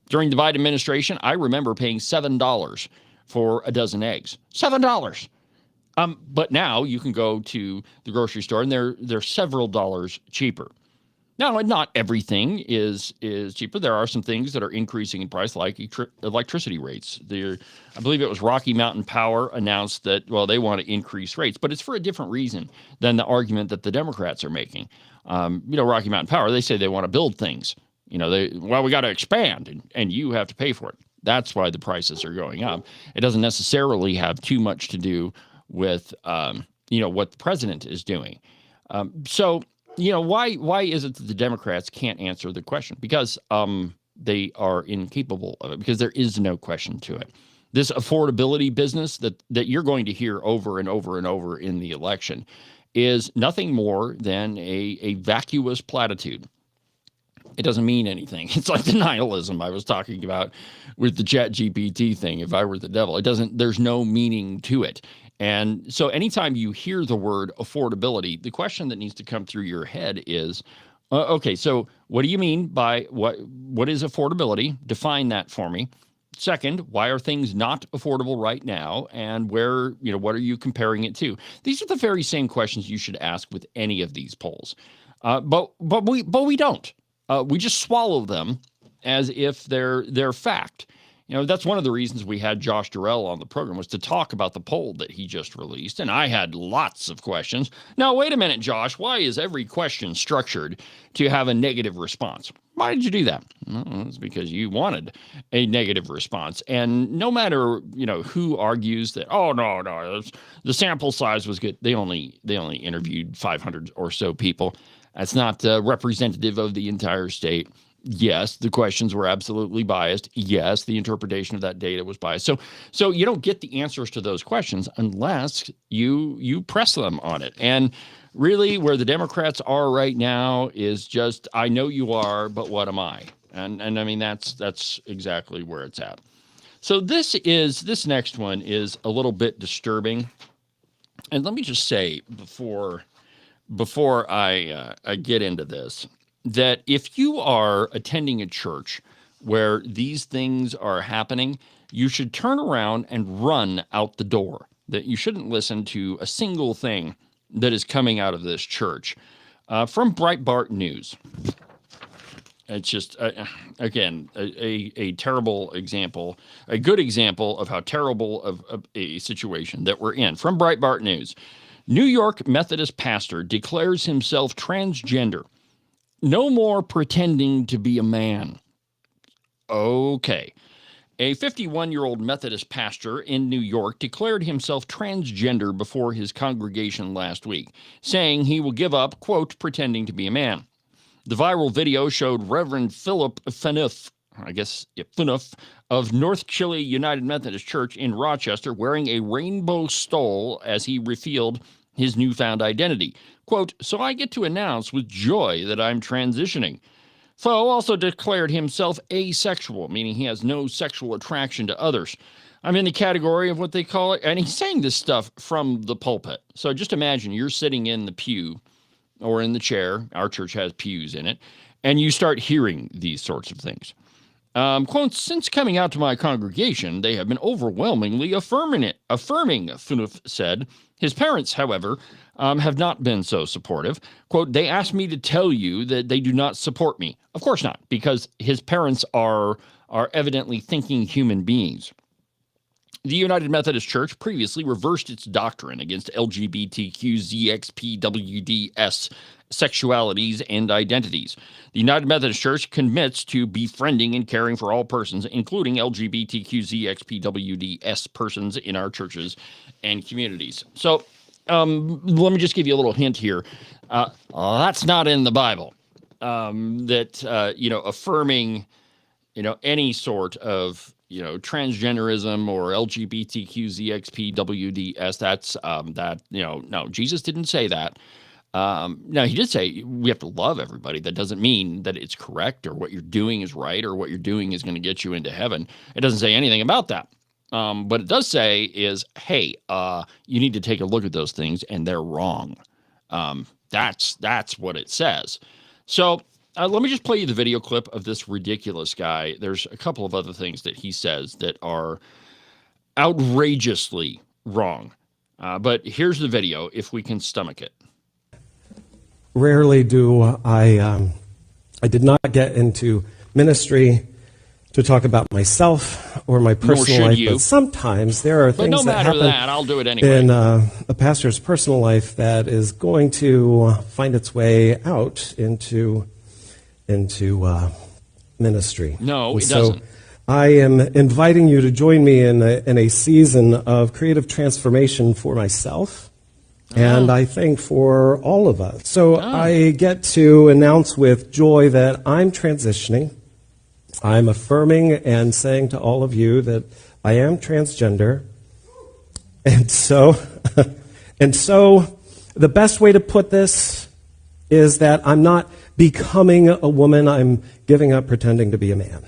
During the Biden administration, I remember paying $7 for a dozen eggs. $7. But now you can go to the grocery store and they're several dollars cheaper. Now, not everything is cheaper. There are some things that are increasing in price, like electricity rates. I believe it was Rocky Mountain Power announced that, well, they want to increase rates, but it's for a different reason than the argument that the Democrats are making. Rocky Mountain Power, they say they want to build things. We got to expand, and you have to pay for it. That's why the prices are going up. It doesn't necessarily have too much to do with, what the president is doing. Why is it that the Democrats can't answer the question? Because they are incapable of it, because there is no question to it. This affordability business that you're going to hear over and over and over in the election is nothing more than a vacuous platitude. It doesn't mean anything. It's like the nihilism I was talking about with the ChatGPT thing. If I were the devil, there's no meaning to it. And so anytime you hear the word affordability, the question that needs to come through your head is, okay, so what do you mean by what is affordability? Define that for me. Second, why are things not affordable right now? And what are you comparing it to? These are the very same questions you should ask with any of these polls. But we don't. We just swallow them as if they're fact. That's one of the reasons we had Josh Durrell on the program, was to talk about the poll that he just released. And I had lots of questions. Now, wait a minute, Josh, why is every question structured to have a negative response? Why did you do that? Well, it's because you wanted a negative response. And no matter, who argues that, oh, no, the sample size was good. They only interviewed 500 or so people. That's not representative of the entire state. Yes, the questions were absolutely biased. Yes, the interpretation of that data was biased. So you don't get the answers to those questions unless you press them on it. And really, where the Democrats are right now is just, I know you are, but what am I? And I mean, that's exactly where it's at. So this next one is a little bit disturbing. And let me just say before I get into this, that if you are attending a church where these things are happening, you should turn around and run out the door. That you shouldn't listen to a single thing that is coming out of this church. From Breitbart News. It's just, again, a terrible example, a good example of how terrible of a situation that we're in. From Breitbart News. New York Methodist pastor declares himself transgender. No more pretending to be a man. Okay. A 51-year-old Methodist pastor in New York declared himself transgender before his congregation last week, saying he will give up, quote, pretending to be a man. The viral video showed Reverend Philip Phaneuf, of North Chile United Methodist Church in Rochester, wearing a rainbow stole as he revealed his newfound identity. Quote, so I get to announce with joy that I'm transitioning. Foe also declared himself asexual, meaning he has no sexual attraction to others. I'm in the category of what they call it, and he's saying this stuff from the pulpit. So just imagine you're sitting in the pew or in the chair. Our church has pews in it, and you start hearing these sorts of things. Quote, since coming out to my congregation, they have been overwhelmingly affirming it. Funuf said. His parents, however, have not been so supportive. Quote, they asked me to tell you that they do not support me. Of course not, because his parents are evidently thinking human beings. The United Methodist Church previously reversed its doctrine against LGBTQZXPWDS sexualities and identities. The United Methodist Church commits to befriending and caring for all persons, including LGBTQZXPWDS persons in our churches and communities. So let me just give you a little hint here. That's not in the Bible. Affirming, any sort of transgenderism or LGBTQZXPWDS, no, Jesus didn't say that. Now, he did say we have to love everybody. That doesn't mean that it's correct or what you're doing is right or what you're doing is going to get you into heaven. It doesn't say anything about that. What it does say is, hey, you need to take a look at those things and they're wrong. That's what it says. So let me just play you the video clip of this ridiculous guy. There's a couple of other things that he says that are outrageously wrong. But here's the video if we can stomach it. Rarely do I did not get into ministry to talk about myself or my personal life, but sometimes there are things that happen I'll do it anyway. in a pastor's personal life that is going to find its way out into ministry. No, it doesn't. So I am inviting you to join me in a season of creative transformation for myself. And I think for all of us. So I get to announce with joy that I'm transitioning. I'm affirming and saying to all of you that I am transgender. And so the best way to put this is that I'm not becoming a woman. I'm giving up pretending to be a man.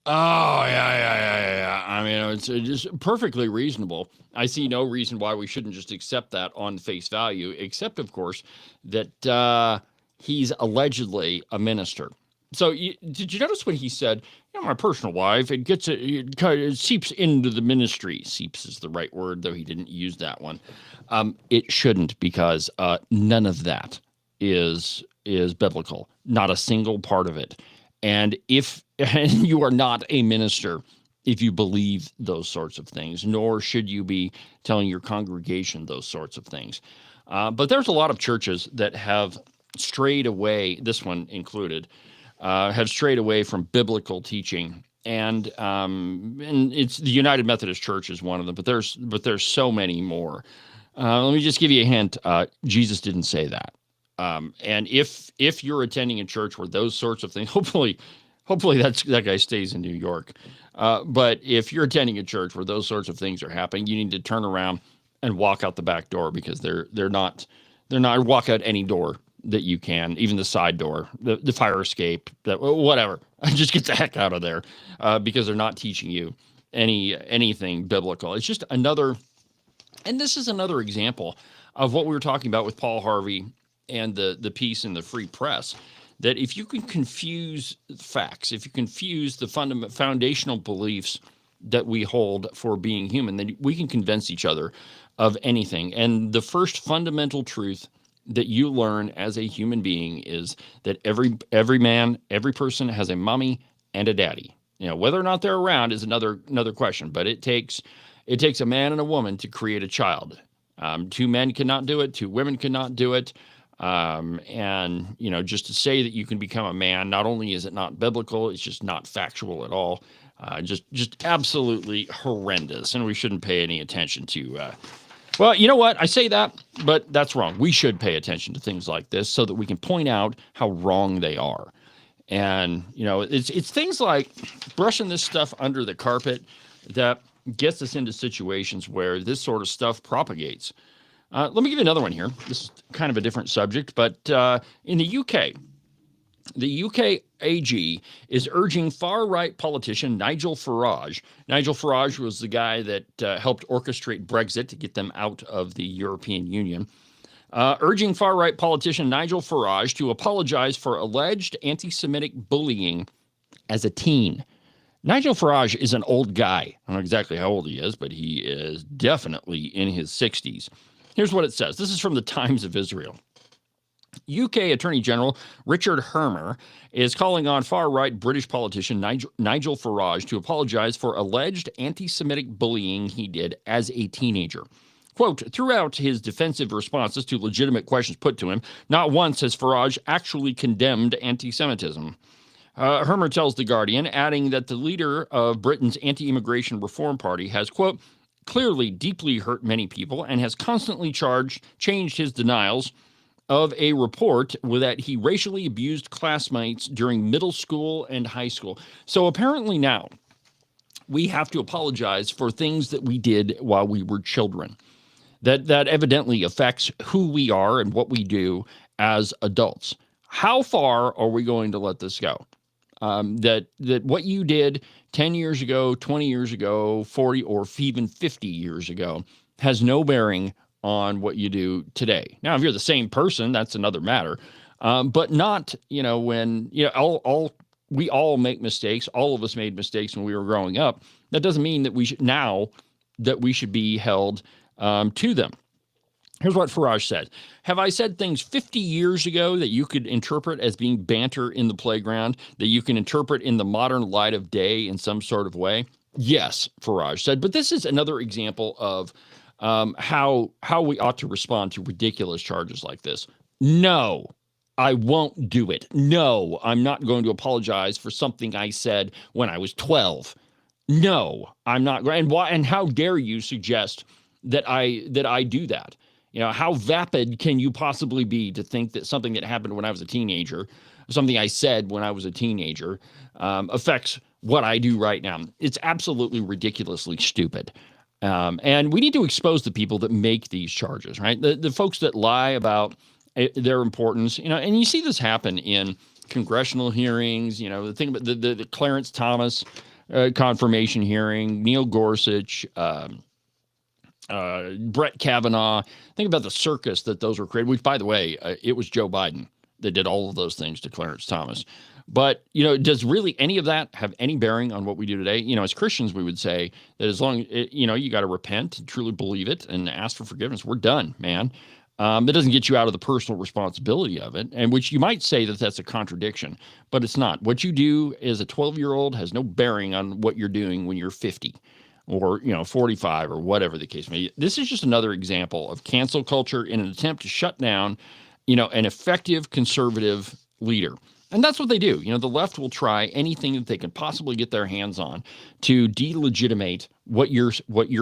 Oh, yeah. I mean, it's just perfectly reasonable. I see no reason why we shouldn't just accept that on face value, except, of course, that he's allegedly a minister. So did you notice when he said, my personal life, it seeps into the ministry. Seeps is the right word, though he didn't use that one. It shouldn't, because none of that is biblical. Not a single part of it. And if you are not a minister, if you believe those sorts of things, nor should you be telling your congregation those sorts of things. But there's a lot of churches that have strayed away, this one included, have strayed away from biblical teaching. And it's the United Methodist Church is one of them, but there's so many more. Let me just give you a hint. Jesus didn't say that. And if you're attending a church where those sorts of things, hopefully that guy stays in New York. But if you're attending a church where those sorts of things are happening, you need to turn around and walk out the back door, because they're not walk out any door that you can, even the side door, the fire escape, whatever. Just get the heck out of there, because they're not teaching you anything biblical. It's just another, and this is another example of what we were talking about with Paul Harvey and the piece in the Free Press, that if you can confuse facts, if you confuse the foundational beliefs that we hold for being human, then we can convince each other of anything. And the first fundamental truth that you learn as a human being is that every man, every person has a mommy and a daddy. Whether or not they're around is another question, but it takes a man and a woman to create a child. Two men cannot do it. Two women cannot do it. And just to say that you can become a man, not only is it not biblical, it's just not factual at all. Just absolutely horrendous. And we shouldn't pay any attention to, well, you know what? I say that, but that's wrong. We should pay attention to things like this so that we can point out how wrong they are. And, it's things like brushing this stuff under the carpet that gets us into situations where this sort of stuff propagates. Let me give you another one here. This is kind of a different subject, but in the UK, the UK AG is urging far-right politician Nigel Farage. Nigel Farage was the guy that helped orchestrate Brexit to get them out of the European Union. Urging far-right politician Nigel Farage to apologize for alleged anti-Semitic bullying as a teen. Nigel Farage is an old guy. I don't know exactly how old he is, but he is definitely in his 60s. Here's what it says. This is from the Times of Israel. UK Attorney General Richard Hermer is calling on far-right British politician Nigel Farage to apologize for alleged anti-Semitic bullying he did as a teenager. Quote, throughout his defensive responses to legitimate questions put to him, not once has Farage actually condemned anti-Semitism. Hermer tells The Guardian, adding that the leader of Britain's anti-immigration reform party has, quote, clearly deeply hurt many people and has constantly changed his denials of a report that he racially abused classmates during middle school and high school. So apparently now we have to apologize for things that we did while we were children. That evidently affects who we are and what we do as adults. How far are we going to let this go? That what you did 10 years ago, 20 years ago, 40 or even 50 years ago has no bearing on what you do today. Now, if you're the same person, that's another matter. But not, when, we all make mistakes. All of us made mistakes when we were growing up. That doesn't mean that we should be held to them. Here's what Farage said. Have I said things 50 years ago that you could interpret as being banter in the playground, that you can interpret in the modern light of day in some sort of way? Yes, Farage said. But this is another example of how we ought to respond to ridiculous charges like this. No, I won't do it. No, I'm not going to apologize for something I said when I was 12. No, I'm not going. And how dare you suggest that I do that? How vapid can you possibly be to think that something that happened when I was a teenager, something I said when I was a teenager, affects what I do right now? It's absolutely ridiculously stupid. And we need to expose the people that make these charges, right? The folks that lie about their importance, and you see this happen in congressional hearings, the thing about the Clarence Thomas confirmation hearing, Neil Gorsuch, Brett Kavanaugh. Think about the circus that those were created, which, by the way, it was Joe Biden that did all of those things to Clarence Thomas. But, does really any of that have any bearing on what we do today? As Christians, we would say that as long as, you got to repent and truly believe it and ask for forgiveness. We're done, man. That doesn't get you out of the personal responsibility of it, and which you might say that that's a contradiction, but it's not. What you do as a 12-year-old has no bearing on what you're doing when you're 50 or, 45 or whatever the case may be. This is just another example of cancel culture in an attempt to shut down, an effective conservative leader. And that's what they do. The left will try anything that they can possibly get their hands on to delegitimate what you're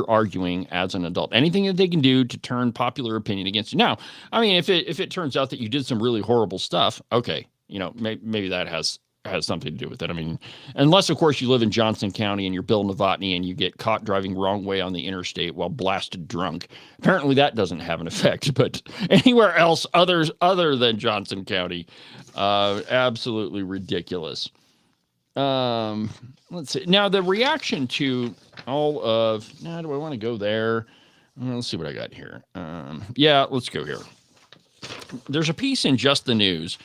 arguing as an adult. Anything that they can do to turn popular opinion against you. Now, I mean, if it turns out that you did some really horrible stuff, okay, maybe that has something to do with it. I mean, unless, of course, you live in Johnson County and you're Bill Novotny and you get caught driving wrong way on the interstate while blasted drunk. Apparently that doesn't have an effect, but anywhere else other than Johnson County, absolutely ridiculous. Let's see. Now, the reaction to all of... Now, do I want to go there? Let's see what I got here. Yeah, let's go here. There's a piece in Just the News,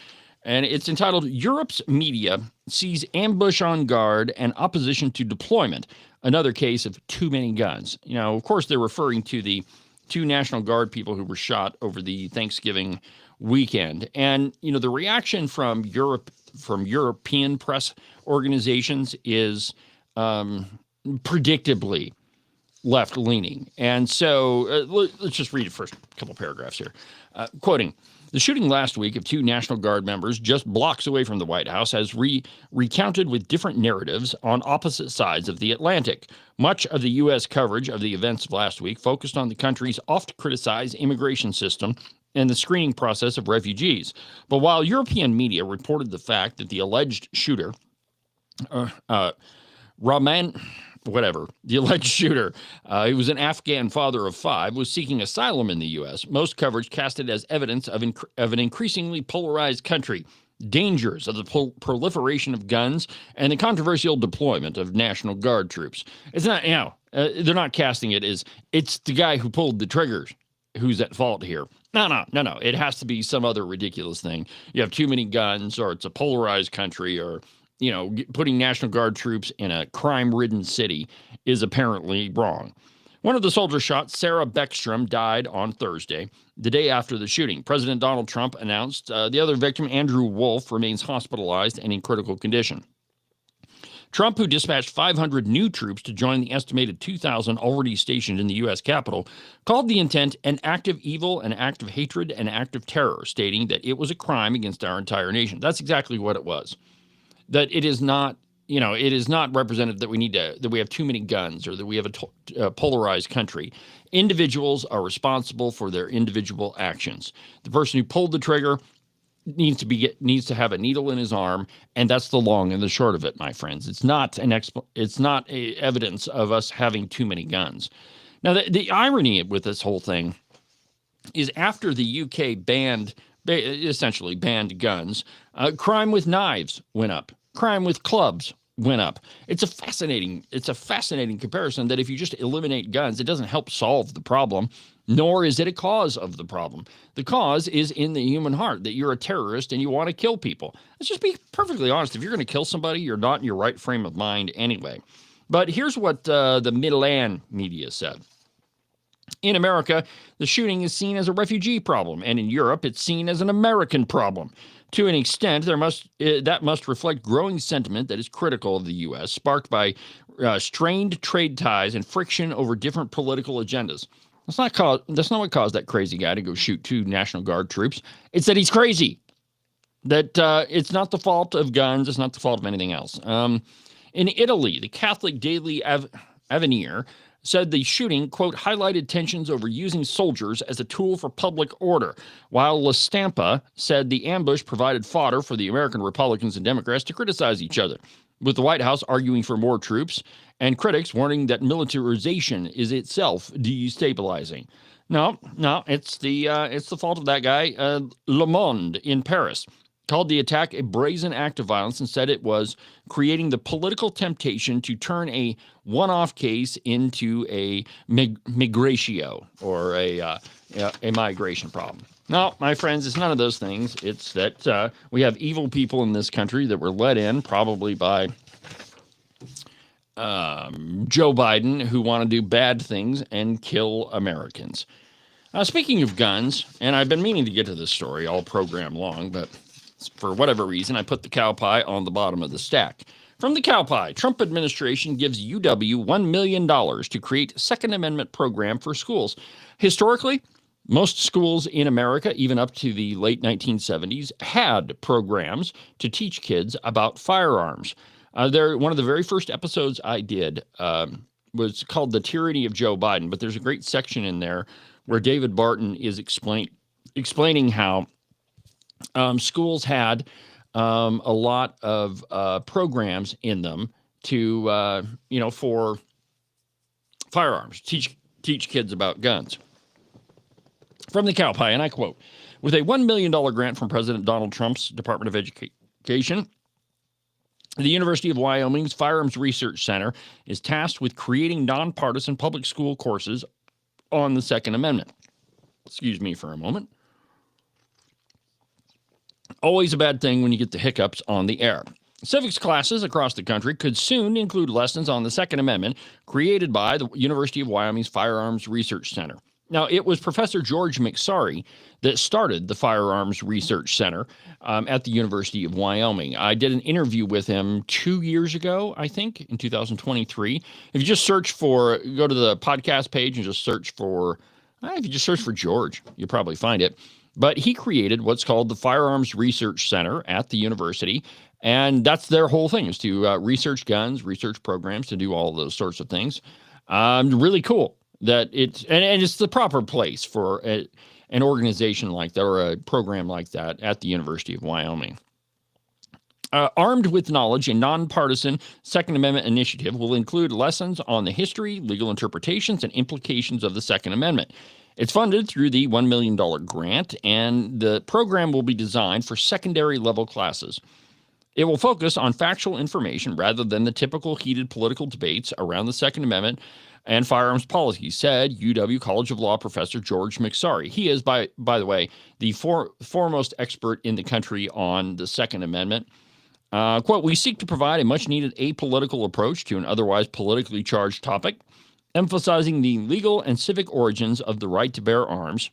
and it's entitled, Europe's Media Sees Ambush on Guard and Opposition to Deployment, Another Case of Too Many Guns. Of course, they're referring to the 2 National Guard people who were shot over the Thanksgiving weekend. And, the reaction from European press organizations is predictably left-leaning. And so let's just read the first couple paragraphs here. Quoting, the shooting last week of 2 National Guard members just blocks away from the White House has recounted with different narratives on opposite sides of the Atlantic. Much of the U.S. coverage of the events of last week focused on the country's oft-criticized immigration system and the screening process of refugees. But while European media reported the fact that the alleged shooter, Roman whatever, the alleged shooter, he was an Afghan father of 5, was seeking asylum in the U.S. Most coverage cast it as evidence of an increasingly polarized country, dangers of the proliferation of guns, and the controversial deployment of National Guard troops. It's not, they're not casting it as it's the guy who pulled the triggers who's at fault here. No. It has to be some other ridiculous thing. You have too many guns, or it's a polarized country, or putting National Guard troops in a crime-ridden city is apparently wrong. One of the soldiers shot, Sarah Beckstrom, died on Thursday, the day after the shooting. President Donald Trump announced the other victim, Andrew Wolf, remains hospitalized and in critical condition. Trump, who dispatched 500 new troops to join the estimated 2,000 already stationed in the U.S. Capitol, called the intent an act of evil, an act of hatred, an act of terror, stating that it was a crime against our entire nation. That's exactly what it was. That it is not, it is not representative that we have too many guns or that we have a polarized country. Individuals are responsible for their individual actions. The person who pulled the trigger needs to have a needle in his arm, and that's the long and the short of it, my friends. It's not evidence of us having too many guns. Now, the irony with this whole thing is after the UK essentially banned guns, crime with knives went up. Crime with clubs went up. It's a fascinating comparison that if you just eliminate guns, it doesn't help solve the problem, nor is it a cause of the problem. The cause is in the human heart, that you're a terrorist and you want to kill people. Let's just be perfectly honest. If you're going to kill somebody, you're not in your right frame of mind anyway. But here's what the Milan media said. In America, the shooting is seen as a refugee problem, and in Europe, it's seen as an American problem. To an extent, that must reflect growing sentiment that is critical of the U.S., sparked by strained trade ties and friction over different political agendas. That's not what caused that crazy guy to go shoot 2 National Guard troops. It's that he's crazy. That it's not the fault of guns. It's not the fault of anything else. In Italy, the Catholic Daily Avvenire said the shooting, quote, highlighted tensions over using soldiers as a tool for public order, while La Stampa said the ambush provided fodder for the American Republicans and Democrats to criticize each other, with the White House arguing for more troops and critics warning that militarization is itself destabilizing. No, it's the fault of that guy. Le Monde in Paris called the attack a brazen act of violence and said it was creating the political temptation to turn a one-off case into a migratio, or a migration problem. No, my friends, it's none of those things. It's that we have evil people in this country that were let in probably by Joe Biden, who want to do bad things and kill Americans. Speaking of guns, and I've been meaning to get to this story all program long, but for whatever reason, I put the cow pie on the bottom of the stack. From the cow pie, Trump administration gives UW $1 million to create Second Amendment program for schools. Historically, most schools in America, even up to the late 1970s, had programs to teach kids about firearms. One of the very first episodes I did was called The Tyranny of Joe Biden, but there's a great section in there where David Barton is explaining how schools had a lot of programs in them to, for firearms, teach kids about guns. From the cow pie, and I quote, with a $1 million grant from President Donald Trump's Department of Education, the University of Wyoming's Firearms Research Center is tasked with creating nonpartisan public school courses on the Second Amendment. Excuse me for a moment. Always a bad thing when you get the hiccups on the air. Civics classes across the country could soon include lessons on the Second Amendment created by the University of Wyoming's Firearms Research Center. Now, it was Professor George McSorry that started the Firearms Research Center at the University of Wyoming. I did an interview with him 2 years ago, I think, in 2023. If you just go to the podcast page and just search for George, you'll probably find it. But he created what's called the Firearms Research Center at the university, and that's their whole thing, is to research guns, research programs, to do all of those sorts of things. Really cool that it's the proper place for an organization like that, or a program like that, at the University of Wyoming. Armed with knowledge, a nonpartisan Second Amendment initiative will include lessons on the history, legal interpretations, and implications of the Second Amendment. It's funded through the $1 million grant, and the program will be designed for secondary level classes. It will focus on factual information rather than the typical heated political debates around the Second Amendment and firearms policy, said UW College of Law professor George McSorry. He is, by the way, the foremost expert in the country on the Second Amendment. Quote, we seek to provide a much-needed apolitical approach to an otherwise politically charged topic, emphasizing the legal and civic origins of the right to bear arms,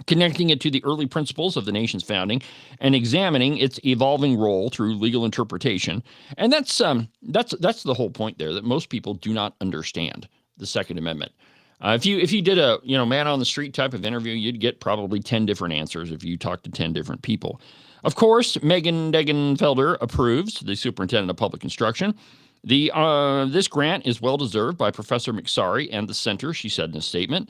connecting it to the early principles of the nation's founding, and examining its evolving role through legal interpretation. And that's the whole point there, that most people do not understand the Second Amendment. If you did a man on the street type of interview, you'd get probably 10 different answers if you talked to 10 different people. Of course, Megan Degenfelder approves, the superintendent of public instruction. This grant is well deserved by Professor McSorry and the center, she said in a statement.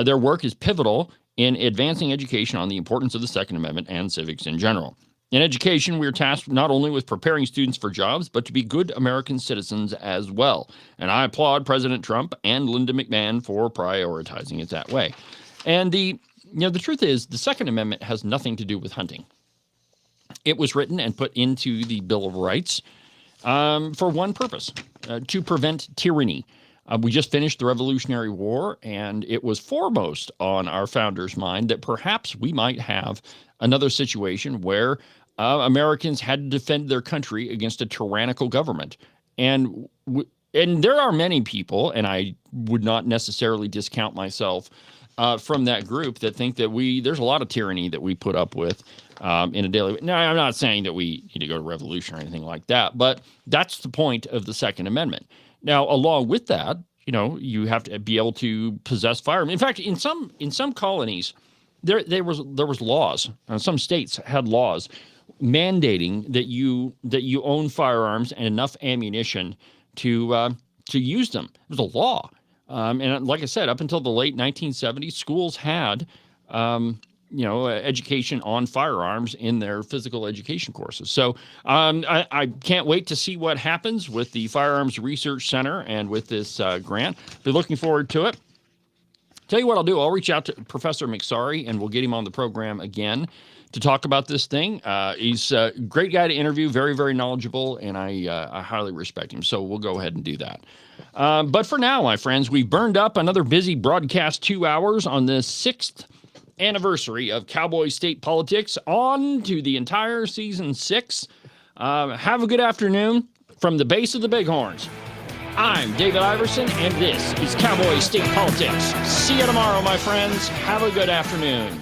Their work is pivotal in advancing education on the importance of the Second Amendment and civics in general. In education, we are tasked not only with preparing students for jobs, but to be good American citizens as well. And I applaud President Trump and Linda McMahon for prioritizing it that way. And the truth is, the Second Amendment has nothing to do with hunting. It was written and put into the Bill of Rights for one purpose, to prevent tyranny. We just finished the Revolutionary War, and it was foremost on our founders' mind that perhaps we might have another situation where Americans had to defend their country against a tyrannical government. And there are many people, and I would not necessarily discount myself from that group, that think that there's a lot of tyranny that we put up with in a daily. Now, I'm not saying that we need to go to revolution or anything like that, but that's the point of the Second Amendment. Now, along with that, you have to be able to possess firearms. In fact, in some colonies, there was laws. Some states had laws mandating that you own firearms and enough ammunition to use them. It was a law. And like I said, up until the late 1970s, schools had, education on firearms in their physical education courses. So I can't wait to see what happens with the Firearms Research Center and with this grant. Be looking forward to it. Tell you what I'll do. I'll reach out to Professor McSorry, and we'll get him on the program again to talk about this thing. He's a great guy to interview, very, very knowledgeable, and I highly respect him. So we'll go ahead and do that. But for now, my friends, we've burned up another busy broadcast 2 hours on the 6th anniversary of Cowboy State Politics, on to the entire season 6. Have a good afternoon from the base of the Bighorns. I'm David Iverson, and this is Cowboy State Politics. See you tomorrow, my friends. Have a good afternoon.